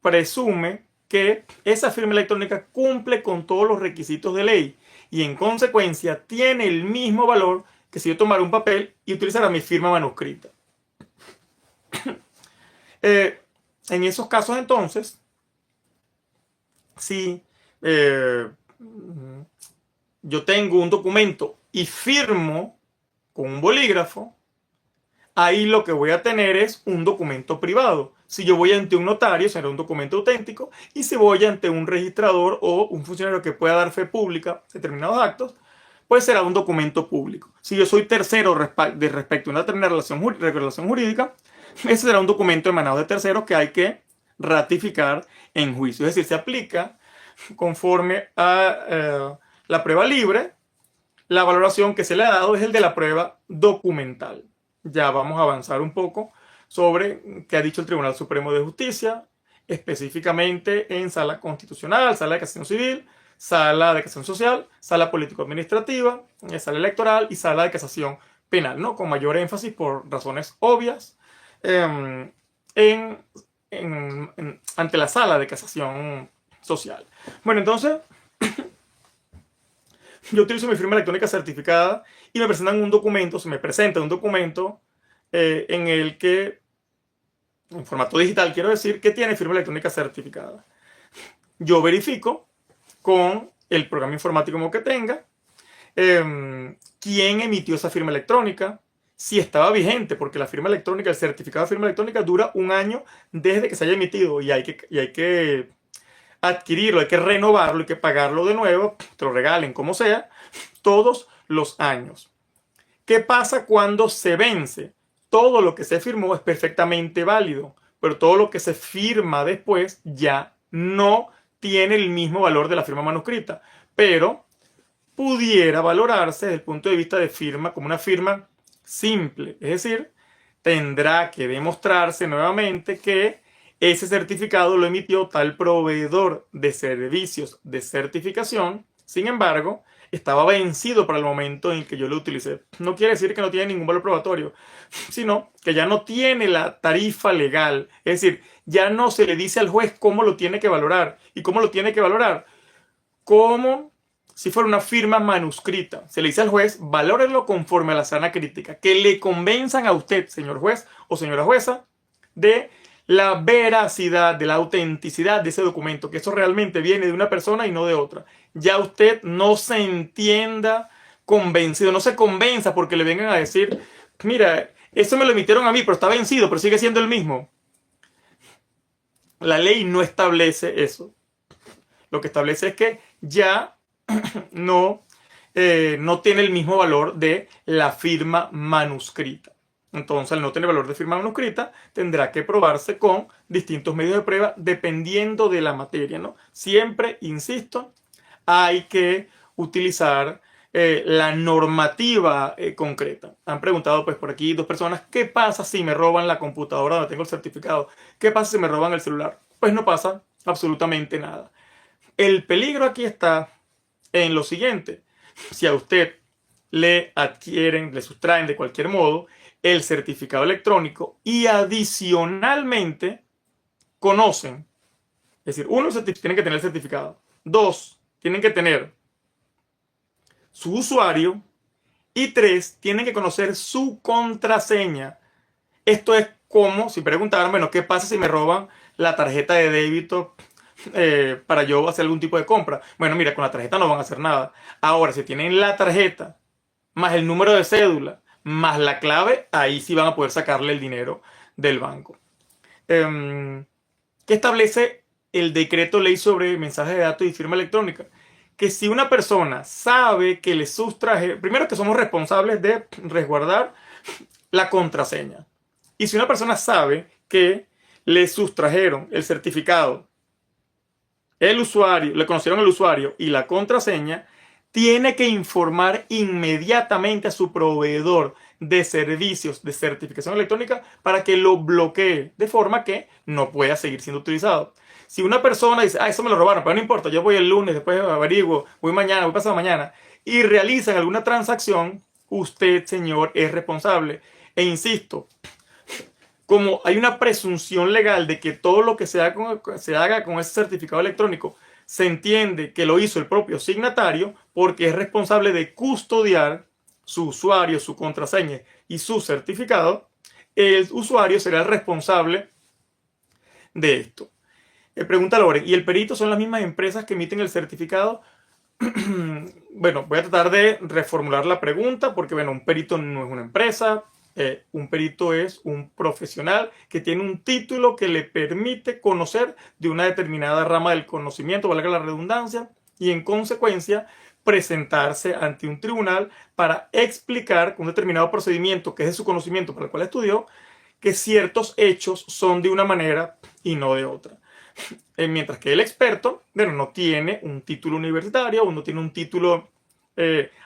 presume que esa firma electrónica cumple con todos los requisitos de ley y en consecuencia tiene el mismo valor que si yo tomara un papel y utilizara mi firma manuscrita. En esos casos entonces, si yo tengo un documento y firmo con un bolígrafo, ahí lo que voy a tener es un documento privado. Si yo voy ante un notario, será un documento auténtico, y si voy ante un registrador o un funcionario que pueda dar fe pública de determinados actos, pues será un documento público. Si yo soy tercero respecto a una determinada relación jurídica, ese será un documento emanado de terceros que hay que ratificar en juicio. Es decir, se aplica conforme a la prueba libre. La valoración que se le ha dado es el de la prueba documental. Ya vamos a avanzar un poco sobre qué ha dicho el Tribunal Supremo de Justicia, específicamente en sala constitucional, sala de casación civil, sala de casación social, sala político-administrativa, sala electoral y sala de casación penal, ¿no? Con mayor énfasis por razones obvias ante la sala de casación social. Bueno, entonces yo utilizo mi firma electrónica certificada y me presentan un documento, se me presenta un documento en el que, en formato digital quiero decir, que tiene firma electrónica certificada. Yo verifico con el programa informático que tenga quién emitió esa firma electrónica, si estaba vigente, porque la firma electrónica, el certificado de firma electrónica dura 1 año desde que se haya emitido y hay que adquirirlo, hay que renovarlo, hay que pagarlo de nuevo, te lo regalen como sea, todos los años. ¿Qué pasa cuando se vence? Todo lo que se firmó es perfectamente válido, pero todo lo que se firma después ya no tiene el mismo valor de la firma manuscrita, pero pudiera valorarse desde el punto de vista de firma como una firma simple, es decir, tendrá que demostrarse nuevamente que ese certificado lo emitió tal proveedor de servicios de certificación, sin embargo, estaba vencido para el momento en que yo lo utilicé. No quiere decir que no tiene ningún valor probatorio, sino que ya no tiene la tarifa legal, es decir, ya no se le dice al juez cómo lo tiene que valorar. ¿Y cómo lo tiene que valorar? Como si fuera una firma manuscrita. Se le dice al juez, valórenlo conforme a la sana crítica, que le convenzan a usted, señor juez o señora jueza, de la veracidad, de la autenticidad de ese documento, que eso realmente viene de una persona y no de otra. Ya usted no se entienda convencido, no se convenza porque le vengan a decir, mira, eso me lo emitieron a mí, pero está vencido, pero sigue siendo el mismo. La ley no establece eso. Lo que establece es que ya no tiene el mismo valor de la firma manuscrita. Entonces, al no tener valor de firma manuscrita, tendrá que probarse con distintos medios de prueba dependiendo de la materia, ¿no? Siempre, insisto, hay que utilizar la normativa concreta. Han preguntado pues por aquí dos personas, ¿qué pasa si me roban la computadora donde tengo el certificado? ¿Qué pasa si me roban el celular? Pues no pasa absolutamente nada. El peligro aquí está en lo siguiente. Si a usted le adquieren, le sustraen de cualquier modo el certificado electrónico y adicionalmente conocen, es decir, uno, tienen que tener el certificado, dos, tienen que tener su usuario y tres, tienen que conocer su contraseña. Esto es como si preguntaran, bueno, ¿qué pasa si me roban la tarjeta de débito para yo hacer algún tipo de compra? Bueno, mira, con la tarjeta no van a hacer nada. Ahora, si tienen la tarjeta, más el número de cédula, más la clave, ahí sí van a poder sacarle el dinero del banco. ¿Qué establece el decreto ley sobre mensajes de datos y firma electrónica? Que si una persona sabe que le sustraje, primero que somos responsables de resguardar la contraseña. Y si una persona sabe que le sustrajeron el certificado, el usuario, le conocieron el usuario y la contraseña, tiene que informar inmediatamente a su proveedor de servicios de certificación electrónica para que lo bloquee de forma que no pueda seguir siendo utilizado. Si una persona dice, eso me lo robaron, pero no importa, yo voy el lunes, después averiguo, voy mañana, voy pasado mañana, y realizan alguna transacción, usted, señor, es responsable. E insisto, como hay una presunción legal de que todo lo que se haga con ese certificado electrónico se entiende que lo hizo el propio signatario porque es responsable de custodiar su usuario, su contraseña y su certificado, el usuario será el responsable de esto. Pregunta Loren, ¿y el perito son las mismas empresas que emiten el certificado? Bueno, voy a tratar de reformular la pregunta porque, bueno, un perito no es una empresa. Un perito es un profesional que tiene un título que le permite conocer de una determinada rama del conocimiento, valga la redundancia, y en consecuencia presentarse ante un tribunal para explicar con un determinado procedimiento que es de su conocimiento para el cual estudió, que ciertos hechos son de una manera y no de otra. Mientras que el experto, bueno, no tiene un título universitario o no tiene un título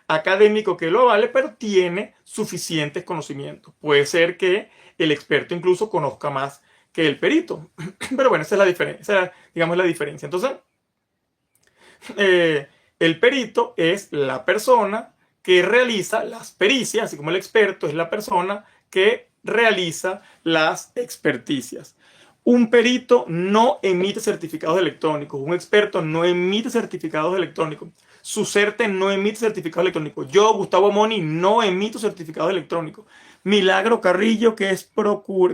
académico que lo avale, pero tiene suficientes conocimientos. Puede ser que el experto incluso conozca más que el perito. Pero bueno, esa es la diferencia, esa, digamos, la diferencia. Entonces, el perito es la persona que realiza las pericias, así como el experto es la persona que realiza las experticias. Un perito no emite certificados electrónicos, un experto no emite certificados electrónicos. Sucerte no emite certificados electrónicos. Yo, Gustavo Moni, no emito certificados electrónicos. Milagro Carrillo, que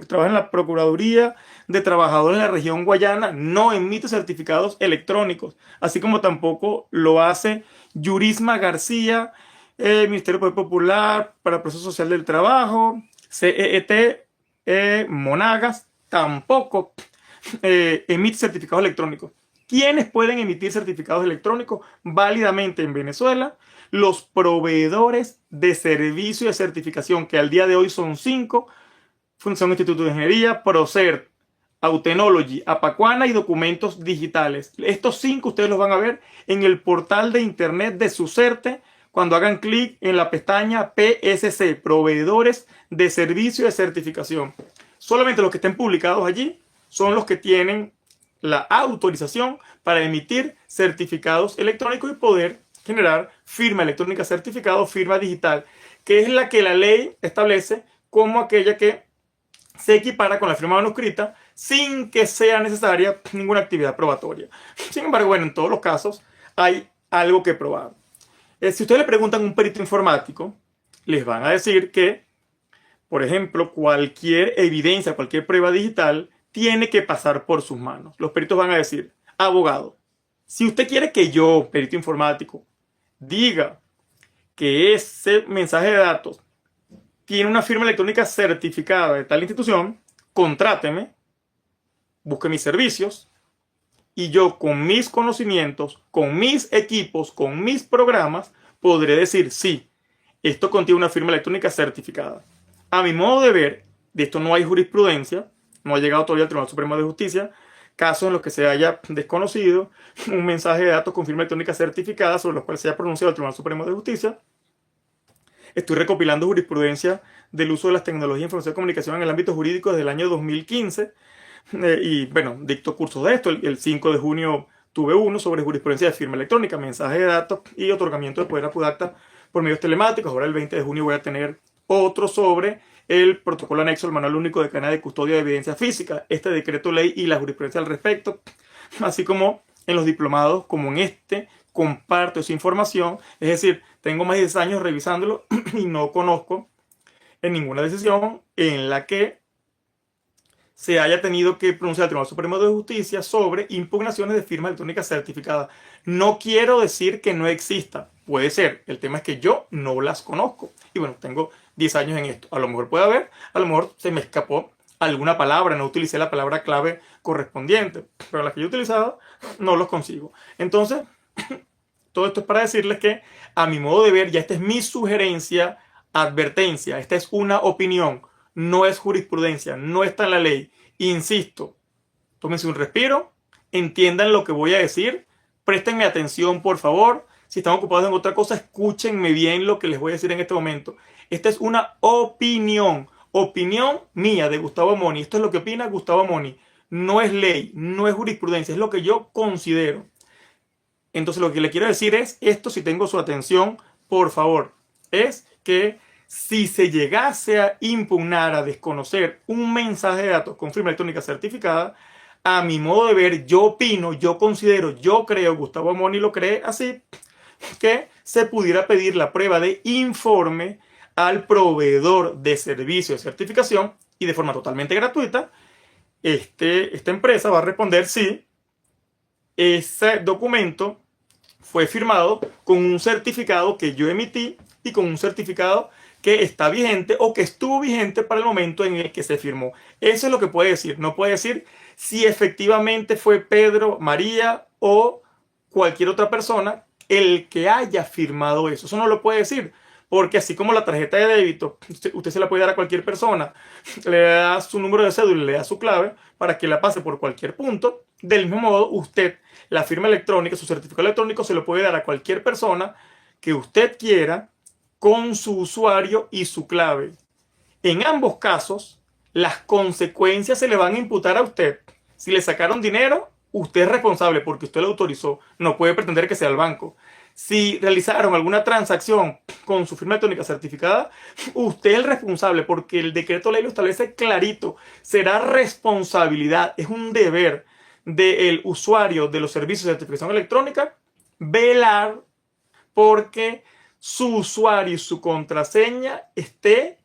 trabaja en la Procuraduría de Trabajadores en la región Guayana, no emite certificados electrónicos. Así como tampoco lo hace Yurisma García, Ministerio Popular para el Proceso Social del Trabajo, CET, Monagas, tampoco emite certificados electrónicos. ¿Quiénes pueden emitir certificados electrónicos válidamente en Venezuela? Los proveedores de servicio de certificación, que al día de hoy son 5, Función Instituto de Ingeniería, Procert, Autenology, Apacuana y Documentos Digitales. Estos 5 ustedes los van a ver en el portal de internet de Sucerte cuando hagan clic en la pestaña PSC, Proveedores de Servicio de Certificación. Solamente los que estén publicados allí son los que tienen la autorización para emitir certificados electrónicos y poder generar firma electrónica certificado, firma digital, que es la que la ley establece como aquella que se equipara con la firma manuscrita sin que sea necesaria ninguna actividad probatoria. Sin embargo, bueno, en todos los casos hay algo que probar. Si ustedes le preguntan a un perito informático, les van a decir que, por ejemplo, cualquier evidencia, cualquier prueba digital tiene que pasar por sus manos. Los peritos van a decir, abogado, si usted quiere que yo, perito informático, diga que ese mensaje de datos tiene una firma electrónica certificada de tal institución, contráteme, busque mis servicios y yo con mis conocimientos, con mis equipos, con mis programas, podré decir sí, esto contiene una firma electrónica certificada. A mi modo de ver, de esto no hay jurisprudencia, no ha llegado todavía al Tribunal Supremo de Justicia, casos en los que se haya desconocido un mensaje de datos con firma electrónica certificada sobre los cuales se haya pronunciado el Tribunal Supremo de Justicia. Estoy recopilando jurisprudencia del uso de las tecnologías de información y comunicación en el ámbito jurídico desde el año 2015 y bueno, dicto cursos de esto. El 5 de junio tuve uno sobre jurisprudencia de firma electrónica, mensaje de datos y otorgamiento de poder a PUDACTA por medios telemáticos. Ahora el 20 de junio voy a tener otro sobre el protocolo anexo al Manual Único de Cadena de Custodia de Evidencia Física, este decreto ley y la jurisprudencia al respecto, así como en los diplomados, como en este, comparto esa información. Es decir, tengo más de 10 años revisándolo y no conozco en ninguna decisión en la que se haya tenido que pronunciar el Tribunal Supremo de Justicia sobre impugnaciones de firma electrónica certificada. No quiero decir que no exista, puede ser, el tema es que yo no las conozco. Y bueno, tengo 10 años en esto. A lo mejor puede haber, a lo mejor se me escapó alguna palabra, no utilicé la palabra clave correspondiente, pero las que yo he utilizado no los consigo. Entonces, todo esto es para decirles que a mi modo de ver, ya esta es mi sugerencia, advertencia, esta es una opinión, no es jurisprudencia, no está en la ley. Insisto, tómense un respiro, entiendan lo que voy a decir, préstenme atención por favor. Si están ocupados en otra cosa, escúchenme bien lo que les voy a decir en este momento. Esta es una opinión mía de Gustavo Moni. Esto es lo que opina Gustavo Moni. No es ley, no es jurisprudencia, es lo que yo considero. Entonces lo que le quiero decir es esto, si tengo su atención, por favor, es que si se llegase a impugnar, a desconocer un mensaje de datos con firma electrónica certificada, a mi modo de ver, yo opino, yo considero, yo creo, Gustavo Moni lo cree así, que se pudiera pedir la prueba de informe al proveedor de servicio de certificación y de forma totalmente gratuita, esta empresa va a responder si ese documento fue firmado con un certificado que yo emití y con un certificado que está vigente o que estuvo vigente para el momento en el que se firmó. Eso es lo que puede decir. No puede decir si efectivamente fue Pedro, María o cualquier otra persona el que haya firmado eso. Eso no lo puede decir. Porque así como la tarjeta de débito, usted se la puede dar a cualquier persona, le da su número de cédula y le da su clave para que la pase por cualquier punto. Del mismo modo, usted, la firma electrónica, su certificado electrónico, se lo puede dar a cualquier persona que usted quiera con su usuario y su clave. En ambos casos, las consecuencias se le van a imputar a usted. Si le sacaron dinero, usted es responsable porque usted lo autorizó. No puede pretender que sea el banco. Si realizaron alguna transacción con su firma electrónica certificada, usted es el responsable porque el decreto ley lo establece clarito. Será responsabilidad, es un deber del usuario de los servicios de certificación electrónica velar porque su usuario y su contraseña esté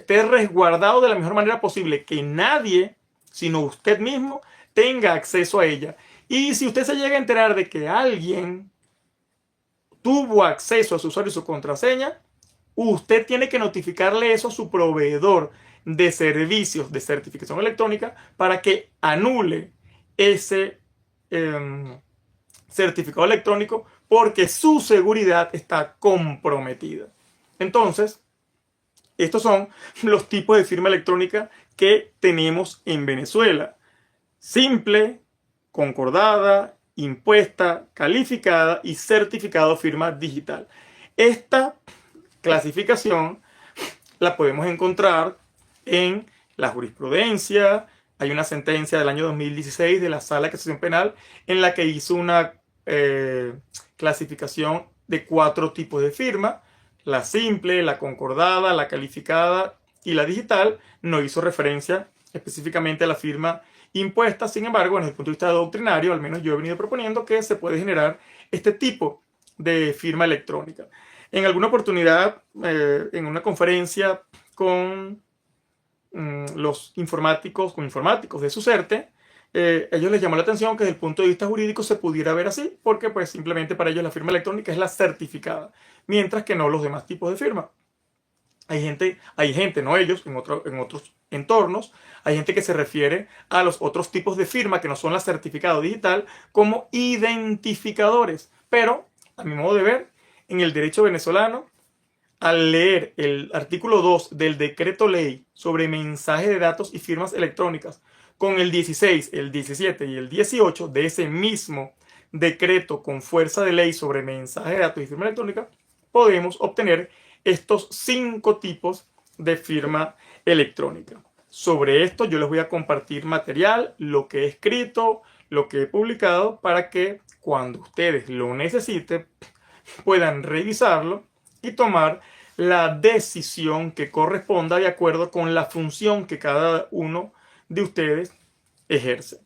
resguardado de la mejor manera posible, que nadie, sino usted mismo, tenga acceso a ella. Y si usted se llega a enterar de que alguien tuvo acceso a su usuario y su contraseña, usted tiene que notificarle eso a su proveedor de servicios de certificación electrónica para que anule ese certificado electrónico porque su seguridad está comprometida. Entonces, estos son los tipos de firma electrónica que tenemos en Venezuela. Simple, concordada, impuesta, calificada y certificado firma digital. Esta clasificación la podemos encontrar en la jurisprudencia. Hay una sentencia del año 2016 de la Sala de Casación Penal en la que hizo una clasificación de 4 tipos de firma: la simple, la concordada, la calificada y la digital. No hizo referencia específicamente a la firma impuesta. Sin embargo, desde el punto de vista doctrinario, al menos yo he venido proponiendo que se puede generar este tipo de firma electrónica. En alguna oportunidad, en una conferencia con los informáticos, con informáticos de SUSERTE, ellos les llamó la atención que desde el punto de vista jurídico se pudiera ver así, porque pues simplemente para ellos la firma electrónica es la certificada, mientras que no los demás tipos de firma. Hay gente, no ellos, en otros entornos, hay gente que se refiere a los otros tipos de firma que no son la certificado digital como identificadores. Pero, a mi modo de ver, en el derecho venezolano, al leer el artículo 2 del decreto ley sobre mensaje de datos y firmas electrónicas, con el 16, el 17 y el 18 de ese mismo decreto con fuerza de ley sobre mensaje de datos y firma electrónica, podemos obtener estos 5 tipos de firma electrónica. Sobre esto yo les voy a compartir material, lo que he escrito, lo que he publicado, para que cuando ustedes lo necesiten puedan revisarlo y tomar la decisión que corresponda de acuerdo con la función que cada uno de ustedes ejerce.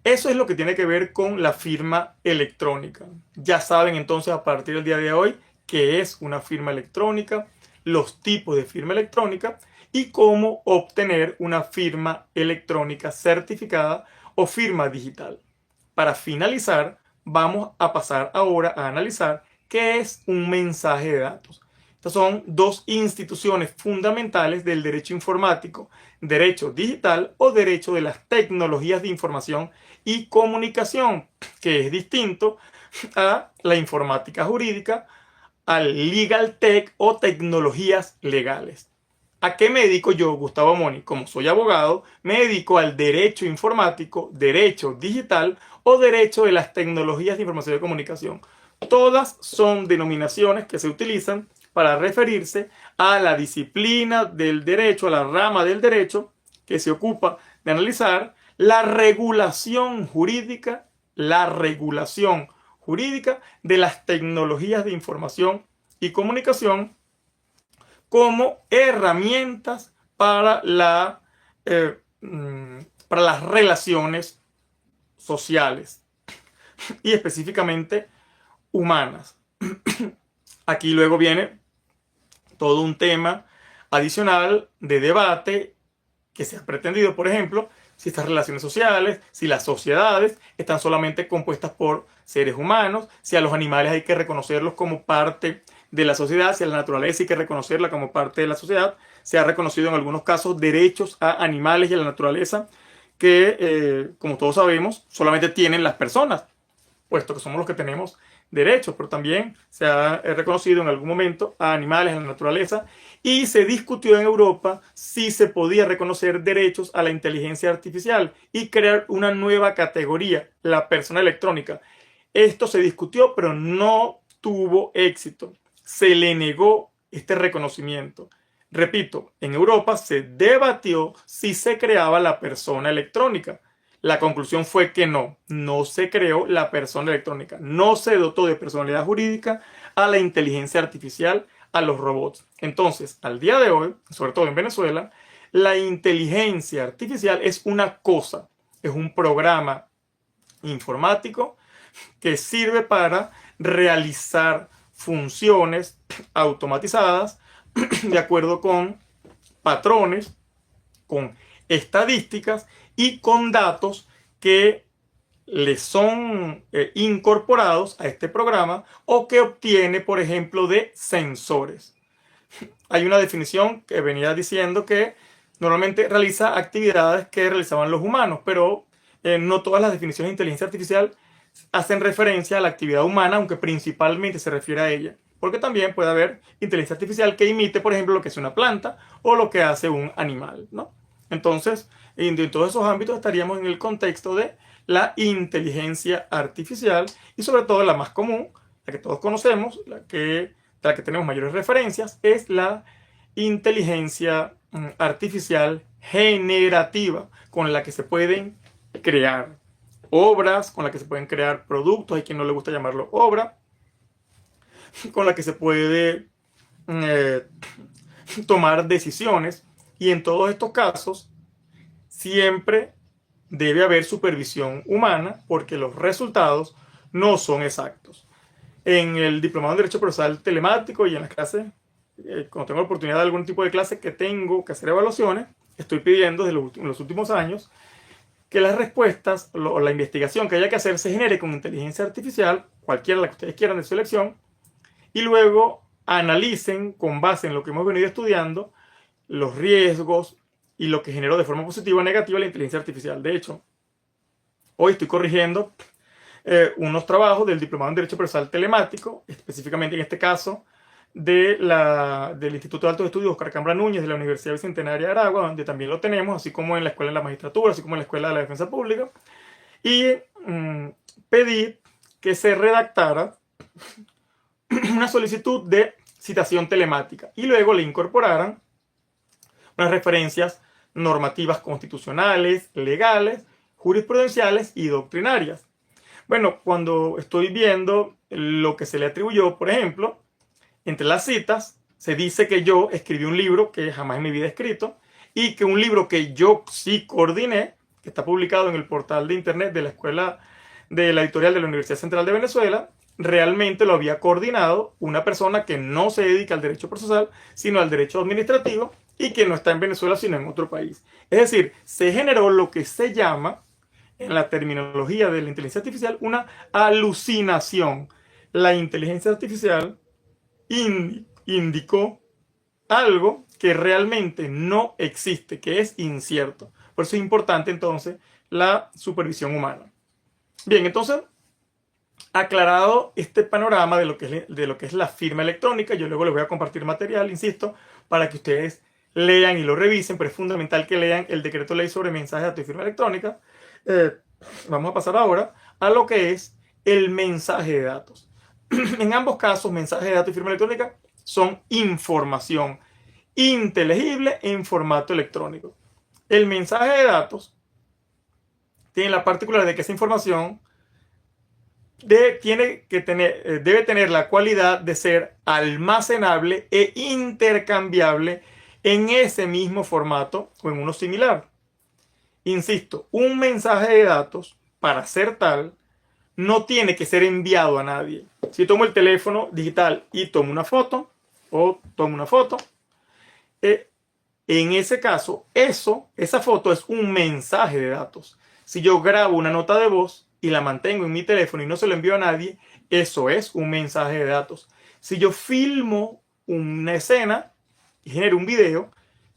Eso es lo que tiene que ver con la firma electrónica. Ya saben entonces a partir del día de hoy qué es una firma electrónica, los tipos de firma electrónica y cómo obtener una firma electrónica certificada o firma digital. Para finalizar, vamos a pasar ahora a analizar qué es un mensaje de datos. Estas son dos instituciones fundamentales del derecho informático, derecho digital o derecho de las tecnologías de información y comunicación, que es distinto a la informática jurídica, al legal tech o tecnologías legales. ¿A qué me dedico yo, Gustavo Moni? Como soy abogado, me dedico al derecho informático, derecho digital o derecho de las tecnologías de información y comunicación. Todas son denominaciones que se utilizan para referirse a la disciplina del derecho, a la rama del derecho que se ocupa de analizar la regulación jurídica de las tecnologías de información y comunicación como herramientas para las relaciones sociales y específicamente humanas. Aquí luego viene todo un tema adicional de debate que se ha pretendido, por ejemplo, si estas relaciones sociales, si las sociedades están solamente compuestas por seres humanos, si a los animales hay que reconocerlos como parte de la sociedad, si a la naturaleza hay que reconocerla como parte de la sociedad. Se ha reconocido en algunos casos derechos a animales y a la naturaleza que, como todos sabemos, solamente tienen las personas, puesto que somos los que tenemos derechos, pero también se ha reconocido en algún momento a animales, a la naturaleza, y se discutió en Europa si se podía reconocer derechos a la inteligencia artificial y crear una nueva categoría, la persona electrónica. Esto se discutió, pero no tuvo éxito. Se le negó este reconocimiento. Repito, en Europa se debatió si se creaba la persona electrónica. La conclusión fue que no se creó la persona electrónica, no se dotó de personalidad jurídica a la inteligencia artificial, a los robots. Entonces, al día de hoy, sobre todo en Venezuela, la inteligencia artificial es una cosa, es un programa informático que sirve para realizar funciones automatizadas de acuerdo con patrones, con estadísticas y con datos que le son incorporados a este programa o que obtiene, por ejemplo, de sensores. Hay una definición que venía diciendo que normalmente realiza actividades que realizaban los humanos, pero no todas las definiciones de inteligencia artificial hacen referencia a la actividad humana, aunque principalmente se refiere a ella. Porque también puede haber inteligencia artificial que imite, por ejemplo, lo que hace una planta o lo que hace un animal, ¿no? Entonces, en todos esos ámbitos estaríamos en el contexto de la inteligencia artificial y sobre todo la más común, la que todos conocemos, de la que tenemos mayores referencias, es la inteligencia artificial generativa, con la que se pueden crear obras, con la que se pueden crear productos, hay quien no le gusta llamarlo obra, con la que se puede tomar decisiones, y en todos estos casos siempre debe haber supervisión humana porque los resultados no son exactos. en el diplomado en Derecho Procesal Telemático y en las clases, cuando tengo la oportunidad de algún tipo de clase que tengo que hacer evaluaciones, estoy pidiendo desde los últimos años que las respuestas o la investigación que haya que hacer se genere con inteligencia artificial, cualquiera la que ustedes quieran de su elección, y luego analicen con base en lo que hemos venido estudiando los riesgos y lo que generó de forma positiva o negativa la inteligencia artificial. De hecho, hoy estoy corrigiendo unos trabajos del Diplomado en Derecho Procesal Telemático, específicamente en este caso del Instituto de Altos Estudios Oscar Cambra Núñez de la Universidad Bicentenaria de Aragua, donde también lo tenemos, así como en la Escuela de la Magistratura, así como en la Escuela de la Defensa Pública, y pedí que se redactara una solicitud de citación telemática y luego le incorporaran unas referencias normativas constitucionales, legales, jurisprudenciales y doctrinarias. Bueno, cuando estoy viendo lo que se le atribuyó, por ejemplo, entre las citas, se dice que yo escribí un libro que jamás en mi vida he escrito y que un libro que yo sí coordiné, que está publicado en el portal de internet de la Escuela de la Editorial de la Universidad Central de Venezuela, realmente lo había coordinado una persona que no se dedica al derecho procesal, sino al derecho administrativo y que no está en Venezuela, sino en otro país. Es decir, se generó lo que se llama, en la terminología de la inteligencia artificial, una alucinación. La inteligencia artificial indicó algo que realmente no existe, que es incierto. Por eso es importante entonces la supervisión humana. Bien, entonces, aclarado este panorama de lo que es la firma electrónica, yo luego les voy a compartir material, insisto, para que ustedes lean y lo revisen, pero es fundamental que lean el decreto ley sobre mensajes de datos y firma electrónica. Vamos a pasar ahora a lo que es el mensaje de datos. En ambos casos, mensaje de datos y firma electrónica son información inteligible en formato electrónico. El mensaje de datos tiene la particularidad de que esa información debe tener la cualidad de ser almacenable e intercambiable en ese mismo formato o en uno similar. Insisto, un mensaje de datos, para ser tal, no tiene que ser enviado a nadie. Si tomo el teléfono digital y tomo una foto, en ese caso, esa foto es un mensaje de datos. Si yo grabo una nota de voz y la mantengo en mi teléfono y no se lo envío a nadie, eso es un mensaje de datos. Si yo filmo una escena y genero un video,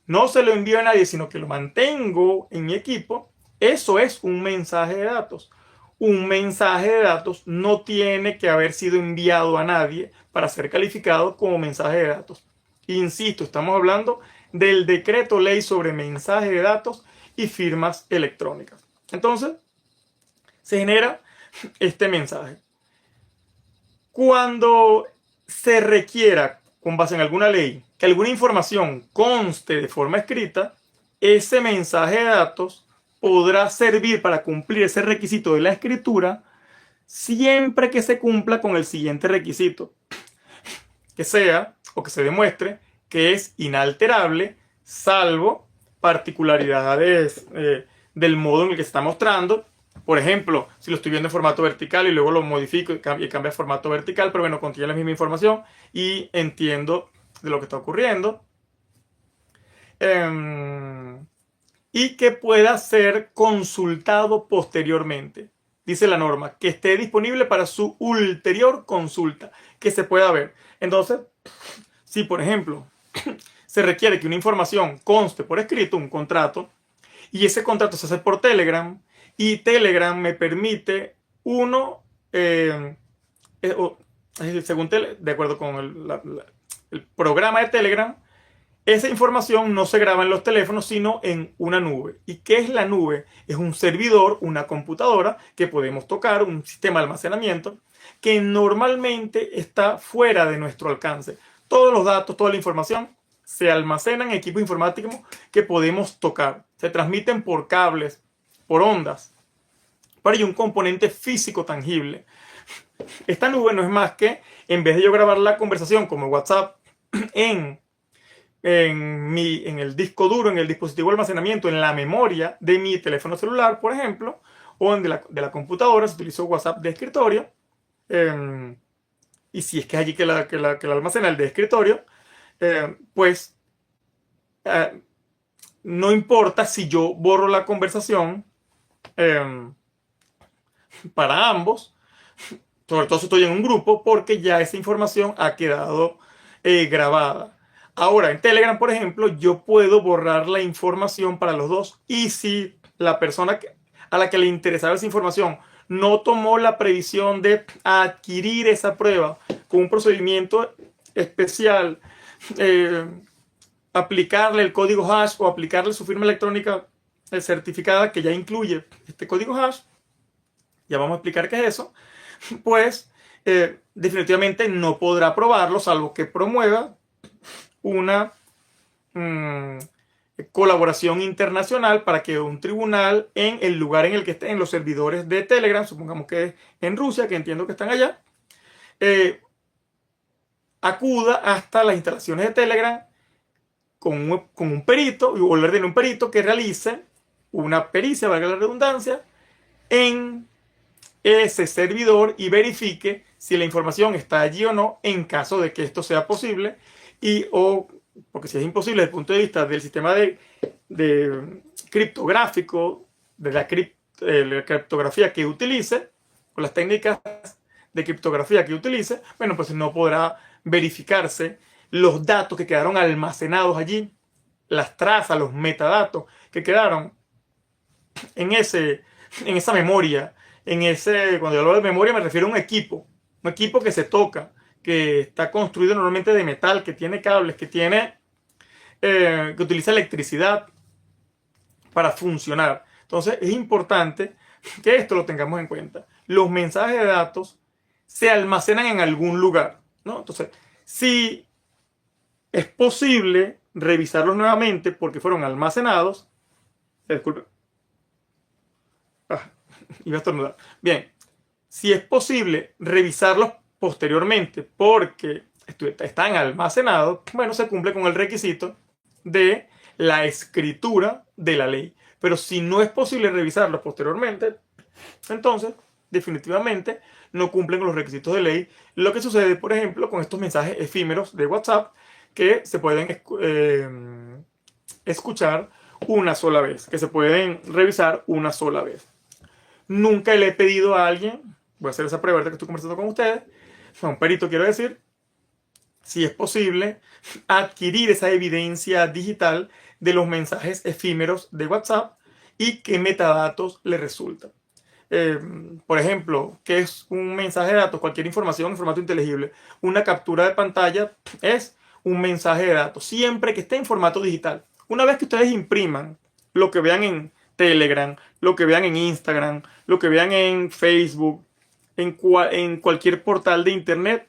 no se lo envío a nadie, sino que lo mantengo en mi equipo, eso es un mensaje de datos. Un mensaje de datos no tiene que haber sido enviado a nadie para ser calificado como mensaje de datos. Insisto, estamos hablando del decreto ley sobre mensaje de datos y firmas electrónicas. Entonces, se genera este mensaje. Cuando se requiera, con base en alguna ley, que alguna información conste de forma escrita, ese mensaje de datos podrá servir para cumplir ese requisito de la escritura siempre que se cumpla con el siguiente requisito, que sea o que se demuestre que es inalterable, salvo particularidades del modo en el que se está mostrando. Por ejemplo, si lo estoy viendo en formato vertical y luego lo modifico y cambia a formato vertical, pero bueno, contiene la misma información y entiendo de lo que está ocurriendo. Y que pueda ser consultado posteriormente. Dice la norma, que esté disponible para su ulterior consulta, que se pueda ver. Entonces, si por ejemplo se requiere que una información conste por escrito, un contrato, y ese contrato se hace por Telegram, y Telegram me permite según de acuerdo con el programa de Telegram, esa información no se graba en los teléfonos, sino en una nube. ¿Y qué es la nube? Es un servidor, una computadora que podemos tocar, un sistema de almacenamiento que normalmente está fuera de nuestro alcance. Todos los datos, toda la información se almacenan en equipos informáticos que podemos tocar. Se transmiten por cables, por ondas. Pero hay un componente físico tangible. Esta nube no es más que, en vez de yo grabar la conversación como WhatsApp en el disco duro, en el dispositivo de almacenamiento, en la memoria de mi teléfono celular, por ejemplo, o de la computadora, si utilizo WhatsApp de escritorio, y si es que es allí que la almacena el de escritorio, pues no importa si yo borro la conversación eh, para ambos, sobre todo si estoy en un grupo, porque ya esa información ha quedado grabada. Ahora, en Telegram, por ejemplo, yo puedo borrar la información para los dos, y si la persona a la que le interesaba esa información no tomó la previsión de adquirir esa prueba con un procedimiento especial, eh, aplicarle el código hash o aplicarle su firma electrónica certificada que ya incluye este código hash, ya vamos a explicar qué es eso, pues definitivamente no podrá probarlo salvo que promueva una colaboración internacional para que un tribunal en el lugar en el que estén los servidores de Telegram, supongamos que es en Rusia, que entiendo que están allá, acuda hasta las instalaciones de Telegram con un perito, o le ordene un perito que realice una pericia, valga la redundancia, en ese servidor y verifique si la información está allí o no, en caso de que esto sea posible, porque si es imposible desde el punto de vista del sistema de criptográfico, de la criptografía que utilice, o las técnicas de criptografía que utilice, bueno, pues no podrá verificarse los datos que quedaron almacenados allí, las trazas, los metadatos que quedaron en esa memoria. Cuando yo hablo de memoria me refiero a un equipo que se toca, que está construido normalmente de metal, que tiene cables, que utiliza electricidad para funcionar. Entonces es importante que esto lo tengamos en cuenta. Los mensajes de datos se almacenan en algún lugar, ¿no? Entonces, si es posible revisarlos nuevamente porque fueron almacenados, disculpe, iba a estornudar. Bien, si es posible revisarlos posteriormente porque están almacenados, bueno, se cumple con el requisito de la escritura de la ley. Pero si no es posible revisarlos posteriormente, entonces definitivamente no cumplen con los requisitos de ley. Lo que sucede, por ejemplo, con estos mensajes efímeros de WhatsApp que se pueden escuchar una sola vez, que se pueden revisar una sola vez. Nunca le he pedido a alguien, voy a hacer esa prueba que estoy conversando con ustedes, a un perito quiero decir, si es posible adquirir esa evidencia digital de los mensajes efímeros de WhatsApp y qué metadatos le resultan. Por ejemplo, ¿qué es un mensaje de datos? Cualquier información en formato inteligible. Una captura de pantalla es un mensaje de datos, siempre que esté en formato digital. Una vez que ustedes impriman lo que vean en Telegram, lo que vean en Instagram, lo que vean en Facebook, en cualquier portal de internet,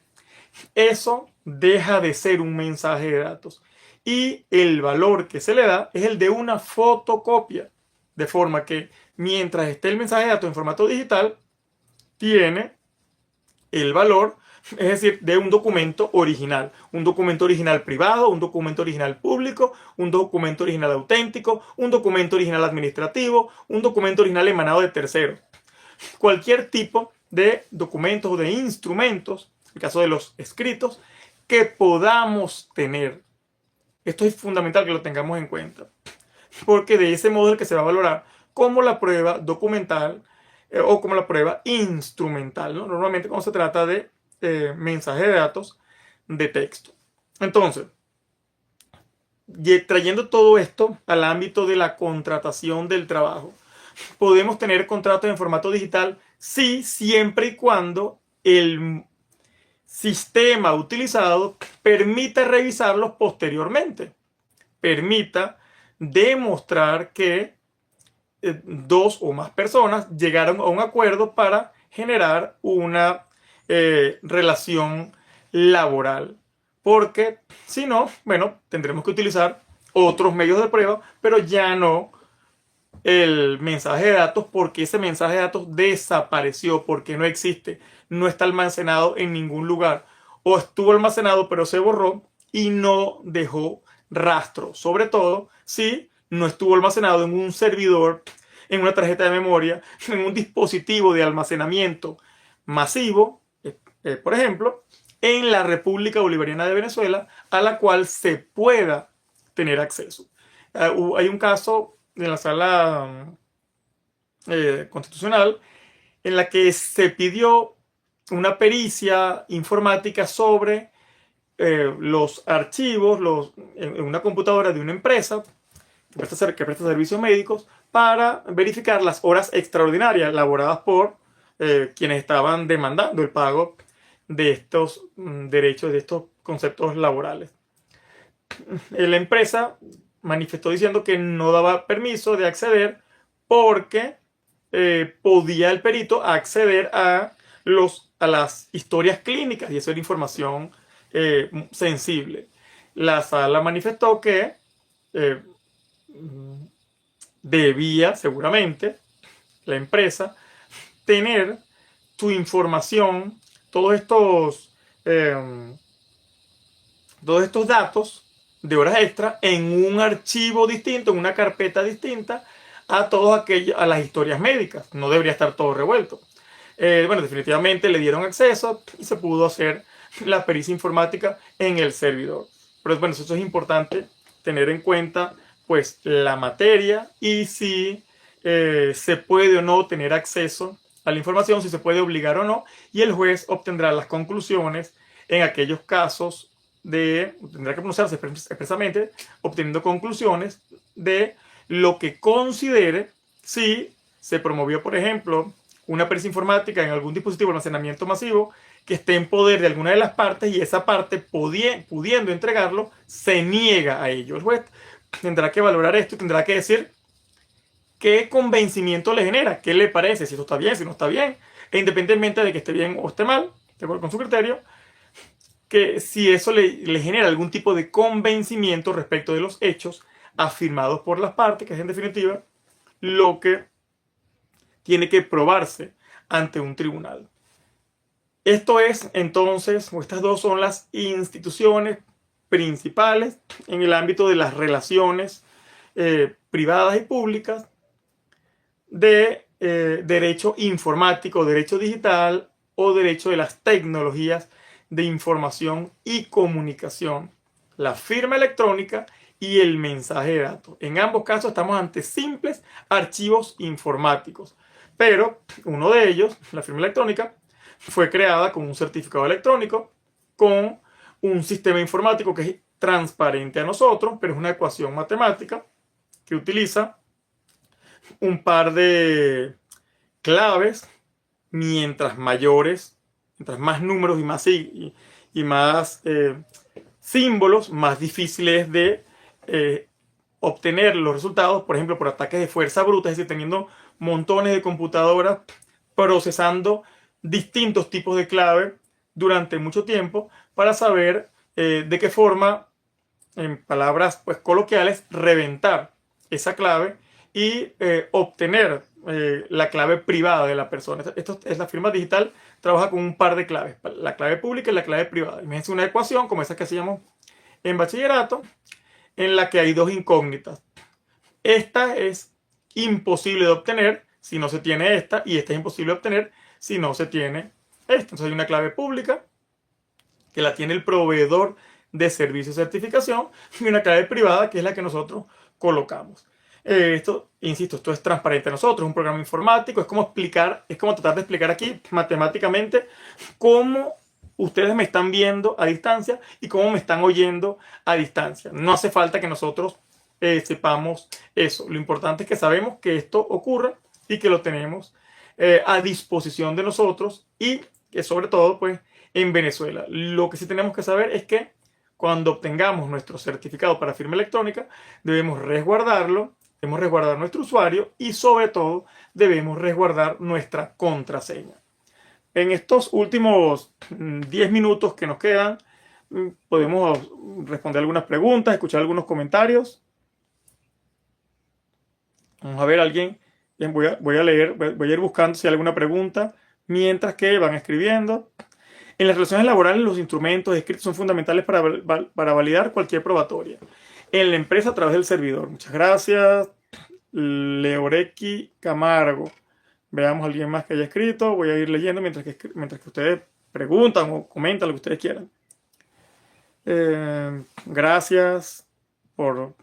eso deja de ser un mensaje de datos. Y el valor que se le da es el de una fotocopia. De forma que mientras esté el mensaje de datos en formato digital, tiene el valor, es decir, de un documento original. Un documento original privado, un documento original público, un documento original auténtico, un documento original administrativo, un documento original emanado de terceros. Cualquier tipo de documentos o de instrumentos, en el caso de los escritos, que podamos tener. Esto es fundamental que lo tengamos en cuenta, porque de ese modo es el que se va a valorar como la prueba documental o como la prueba instrumental, ¿no? Normalmente cuando se trata de mensajes de datos de texto. Entonces, trayendo todo esto al ámbito de la contratación del trabajo, ¿podemos tener contratos en formato digital? Sí, siempre y cuando el sistema utilizado permita revisarlos posteriormente, permita demostrar que dos o más personas llegaron a un acuerdo para generar una relación laboral. Porque si no, bueno, tendremos que utilizar otros medios de prueba, pero ya no el mensaje de datos, porque ese mensaje de datos desapareció, porque no existe, no está almacenado en ningún lugar, o estuvo almacenado pero se borró y no dejó rastro, sobre todo si no estuvo almacenado en un servidor, en una tarjeta de memoria, en un dispositivo de almacenamiento masivo, por ejemplo, en la República Bolivariana de Venezuela a la cual se pueda tener acceso. Hay un caso en la sala constitucional en la que se pidió una pericia informática sobre los archivos en una computadora de una empresa que presta servicios médicos para verificar las horas extraordinarias laboradas por quienes estaban demandando el pago de estos derechos, de estos conceptos laborales. La empresa manifestó diciendo que no daba permiso de acceder porque podía el perito acceder a las historias clínicas y eso era información sensible. La sala manifestó que debía seguramente la empresa tener tu información, todos estos datos de horas extra en un archivo distinto, en una carpeta distinta a las historias médicas. No debería estar todo revuelto. Bueno, definitivamente le dieron acceso y se pudo hacer la pericia informática en el servidor. Pero bueno, eso es importante tener en cuenta pues la materia y si se puede o no tener acceso a la información, si se puede obligar o no, y el juez obtendrá las conclusiones en aquellos casos tendrá que pronunciarse expresamente, obteniendo conclusiones de lo que considere si se promovió, por ejemplo, una pericia informática en algún dispositivo de almacenamiento masivo que esté en poder de alguna de las partes y esa parte pudiendo entregarlo, se niega a ello. El juez tendrá que valorar esto y tendrá que decir qué convencimiento le genera, qué le parece, si esto está bien, si no está bien, e independientemente de que esté bien o esté mal, de acuerdo con su criterio, que si eso le genera algún tipo de convencimiento respecto de los hechos afirmados por las partes, que es en definitiva lo que tiene que probarse ante un tribunal. Esto es entonces, o estas dos son las instituciones principales en el ámbito de las relaciones privadas y públicas de derecho informático, derecho digital o derecho de las tecnologías de información y comunicación, la firma electrónica y el mensaje de datos. En ambos casos estamos ante simples archivos informáticos, pero uno de ellos, la firma electrónica, fue creada con un certificado electrónico, con un sistema informático que es transparente a nosotros, pero es una ecuación matemática que utiliza un par de claves, mientras más números y más símbolos, más difíciles de obtener los resultados, por ejemplo, por ataques de fuerza bruta, es decir, teniendo montones de computadoras procesando distintos tipos de clave durante mucho tiempo para saber de qué forma, en palabras pues coloquiales, reventar esa clave y obtener la clave privada de la persona. Esto es la firma digital, trabaja con un par de claves, la clave pública y la clave privada. Imagínense una ecuación como esa que hacíamos en bachillerato, en la que hay dos incógnitas. Esta es imposible de obtener si no se tiene esta, y esta es imposible de obtener si no se tiene esta. Entonces hay una clave pública que la tiene el proveedor de servicio de certificación y una clave privada que es la que nosotros colocamos. Esto, insisto, esto es transparente a nosotros, es un programa informático, es como tratar de explicar aquí matemáticamente cómo ustedes me están viendo a distancia y cómo me están oyendo a distancia. No hace falta que nosotros sepamos eso. Lo importante es que sabemos que esto ocurre y que lo tenemos a disposición de nosotros y que sobre todo pues en Venezuela. Lo que sí tenemos que saber es que cuando obtengamos nuestro certificado para firma electrónica debemos resguardarlo, debemos resguardar nuestro usuario y sobre todo debemos resguardar nuestra contraseña. En estos últimos 10 minutos que nos quedan podemos responder algunas preguntas, escuchar algunos comentarios. Vamos a ver alguien. Bien, voy a leer, voy a ir buscando si hay alguna pregunta mientras que van escribiendo. En las relaciones laborales, los instrumentos escritos son fundamentales para validar cualquier probatoria. En la empresa a través del servidor. Muchas gracias. Leorequi Camargo. Veamos a alguien más que haya escrito. Voy a ir leyendo mientras que ustedes preguntan o comentan lo que ustedes quieran. Gracias por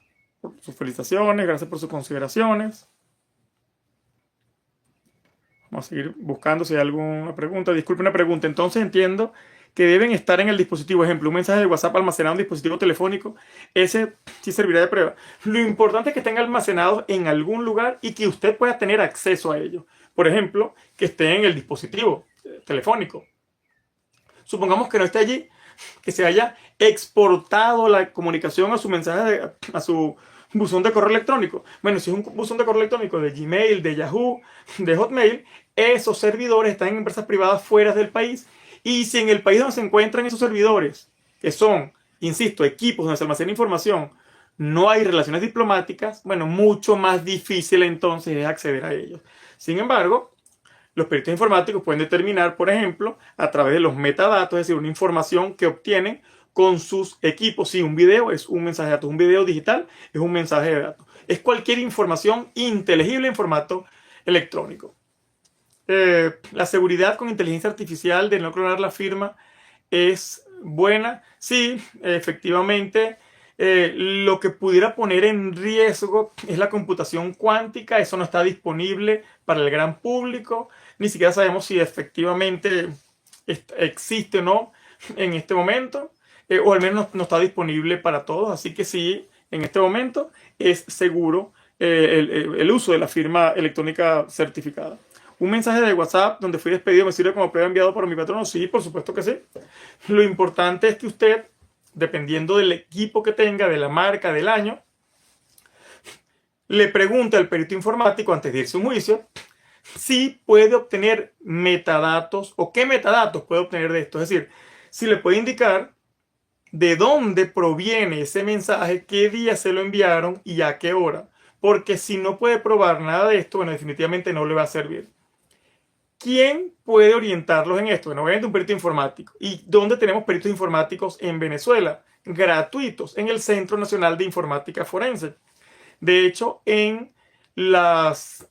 sus felicitaciones, gracias por sus consideraciones. Vamos a seguir buscando si hay alguna pregunta. Disculpe, una pregunta. Entonces entiendo que deben estar en el dispositivo. Ejemplo, un mensaje de WhatsApp almacenado en un dispositivo telefónico. Ese sí servirá de prueba. Lo importante es que estén almacenados en algún lugar y que usted pueda tener acceso a ellos. Por ejemplo, que esté en el dispositivo telefónico. Supongamos que no esté allí, que se haya exportado la comunicación a su mensaje, a su buzón de correo electrónico. Bueno, si es un buzón de correo electrónico de Gmail, de Yahoo, de Hotmail, esos servidores están en empresas privadas fuera del país. Y si en el país donde se encuentran esos servidores, que son, insisto, equipos donde se almacena información, no hay relaciones diplomáticas, bueno, mucho más difícil entonces es acceder a ellos. Sin embargo, los peritos informáticos pueden determinar, por ejemplo, a través de los metadatos, es decir, una información que obtienen con sus equipos. Si un video es un mensaje de datos, un video digital es un mensaje de datos. Es cualquier información inteligible en formato electrónico. La seguridad con inteligencia artificial de no clonar la firma es buena. Sí, efectivamente, lo que pudiera poner en riesgo es la computación cuántica. Eso no está disponible para el gran público. Ni siquiera sabemos si efectivamente existe o no en este momento. O al menos no está disponible para todos. Así que sí, en este momento es seguro el uso de la firma electrónica certificada. ¿Un mensaje de WhatsApp donde fui despedido me sirve como prueba enviado por mi patrono? Sí, por supuesto que sí. Lo importante es que usted, dependiendo del equipo que tenga, de la marca, del año, le pregunte al perito informático antes de irse a un juicio si puede obtener metadatos o qué metadatos puede obtener de esto. Es decir, si le puede indicar de dónde proviene ese mensaje, qué día se lo enviaron y a qué hora. Porque si no puede probar nada de esto, bueno, definitivamente no le va a servir. ¿Quién puede orientarlos en esto? Bueno, obviamente un perito informático. ¿Y dónde tenemos peritos informáticos en Venezuela? Gratuitos, en el Centro Nacional de Informática Forense. De hecho, en los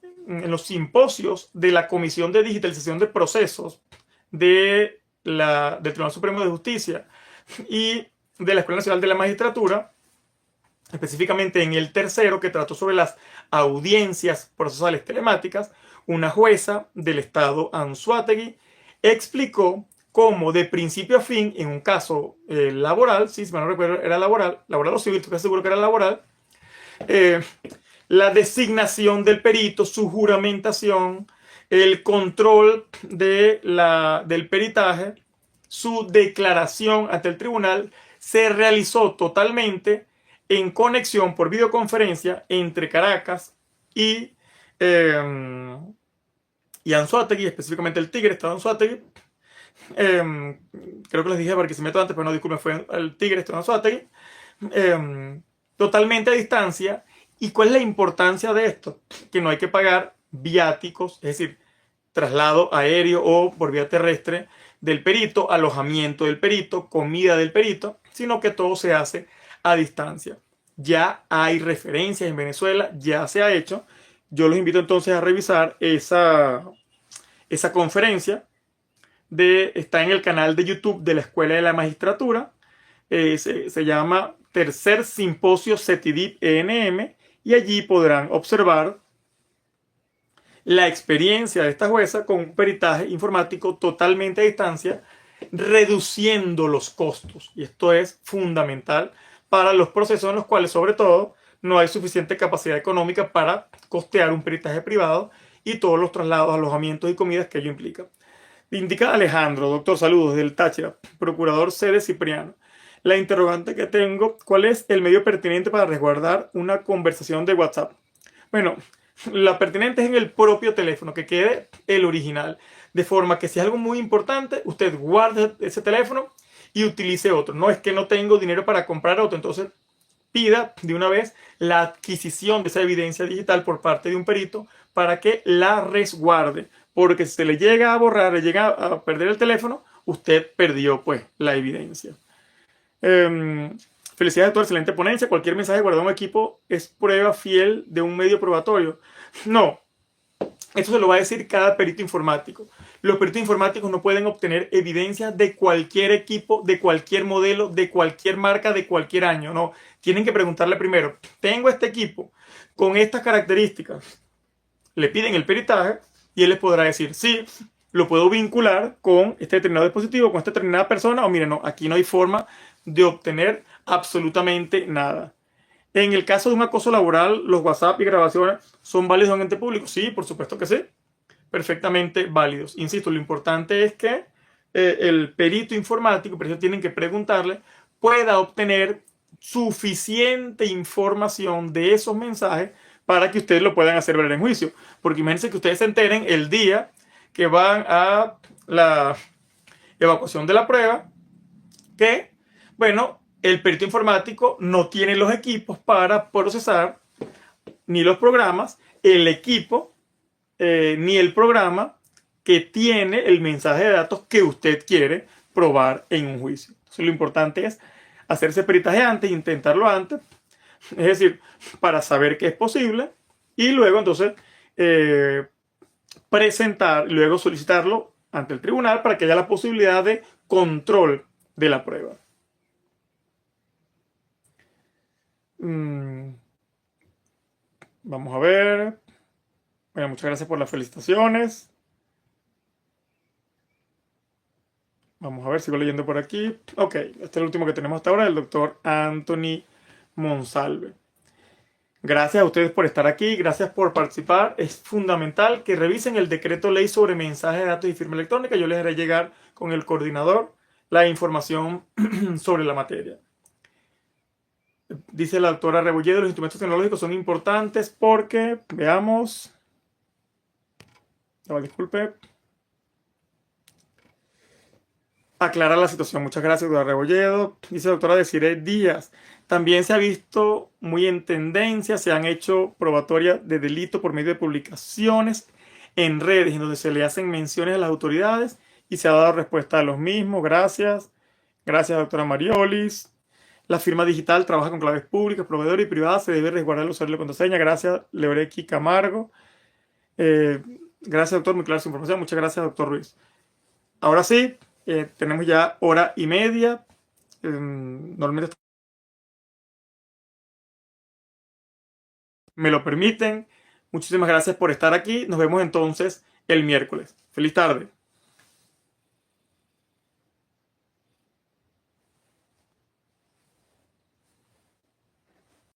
simposios de la Comisión de Digitalización de Procesos del Tribunal Supremo de Justicia y de la Escuela Nacional de la Magistratura, específicamente en el tercero, que trató sobre las audiencias procesales telemáticas, una jueza del estado Anzoátegui explicó cómo de principio a fin, en un caso laboral, si mal no recuerdo era laboral o civil, estoy seguro que era laboral, la designación del perito, su juramentación, el control del peritaje, su declaración ante el tribunal, se realizó totalmente en conexión por videoconferencia entre Caracas y Anzoátegui, específicamente el Tigre, estado Anzoátegui. Creo que les dije Barquisimeto antes, pero no, disculpen, fue el Tigre, estado Anzoátegui. Totalmente a distancia. ¿Y cuál es la importancia de esto? Que no hay que pagar viáticos, es decir, traslado aéreo o por vía terrestre del perito, alojamiento del perito, comida del perito, sino que todo se hace a distancia. Ya hay referencias en Venezuela, ya se ha hecho. Yo los invito entonces a revisar esa conferencia. Está en el canal de YouTube de la Escuela de la Magistratura. Se llama Tercer Simposio CETIDIP ENM y allí podrán observar la experiencia de esta jueza con un peritaje informático totalmente a distancia, reduciendo los costos. Y esto es fundamental para los procesos en los cuales, sobre todo, no hay suficiente capacidad económica para costear un peritaje privado y todos los traslados, alojamientos y comidas que ello implica. Indica Alejandro, doctor, saludos, del Táchira, procurador sede Cipriano. La interrogante que tengo, ¿cuál es el medio pertinente para resguardar una conversación de WhatsApp? Bueno, la pertinente es en el propio teléfono, que quede el original. De forma que si es algo muy importante, usted guarde ese teléfono y utilice otro. No es que no tengo dinero para comprar otro, entonces pida de una vez la adquisición de esa evidencia digital por parte de un perito para que la resguarde. Porque si se le llega a borrar, le llega a perder el teléfono, usted perdió pues la evidencia. Felicidades a tu excelente ponencia. Cualquier mensaje guardado en un equipo es prueba fiel de un medio probatorio. No, eso se lo va a decir cada perito informático. Los peritos informáticos no pueden obtener evidencia de cualquier equipo, de cualquier modelo, de cualquier marca, de cualquier año. No, tienen que preguntarle primero, tengo este equipo con estas características. Le piden el peritaje y él les podrá decir, sí, lo puedo vincular con este determinado dispositivo, con esta determinada persona, o mire, no, aquí no hay forma de obtener absolutamente nada. En el caso de un acoso laboral, los WhatsApp y grabaciones son válidos en un ente público. Sí, por supuesto que sí, perfectamente válidos. Insisto, lo importante es que el perito informático, por eso tienen que preguntarle, pueda obtener suficiente información de esos mensajes para que ustedes lo puedan hacer ver en juicio. Porque imagínense que ustedes se enteren el día que van a la evacuación de la prueba, que, bueno, el perito informático no tiene los equipos para procesar ni los programas, el equipo, ni el programa que tiene el mensaje de datos que usted quiere probar en un juicio. Entonces, lo importante es hacerse peritaje antes, intentarlo antes, es decir, para saber que es posible, y luego entonces presentar, luego solicitarlo ante el tribunal para que haya la posibilidad de control de la prueba. Vamos a ver. Bueno, muchas gracias por las felicitaciones. Vamos a ver, sigo leyendo por aquí. Ok, este es el último que tenemos hasta ahora, el doctor Anthony Monsalve. Gracias a ustedes por estar aquí, gracias por participar. Es fundamental que revisen el decreto ley sobre mensajes de datos y firma electrónica. Yo les haré llegar con el coordinador la información sobre la materia. Dice la doctora Rebolledo, los instrumentos tecnológicos son importantes porque, veamos, no, disculpe, aclarar la situación. Muchas gracias, doctora Rebolledo. Dice la doctora Desiree Díaz. También se ha visto muy en tendencia, se han hecho probatorias de delito por medio de publicaciones en redes en donde se le hacen menciones a las autoridades y se ha dado respuesta a los mismos. Gracias. Gracias, doctora Mariolis. La firma digital trabaja con claves públicas, proveedores y privadas. Se debe resguardar el usuario de la contraseña. Gracias, Leorequi Camargo. Gracias, doctor. Muy clara su información. Muchas gracias, doctor Ruiz. Ahora sí, tenemos ya hora y media. Normalmente me lo permiten. Muchísimas gracias por estar aquí. Nos vemos entonces el miércoles. Feliz tarde.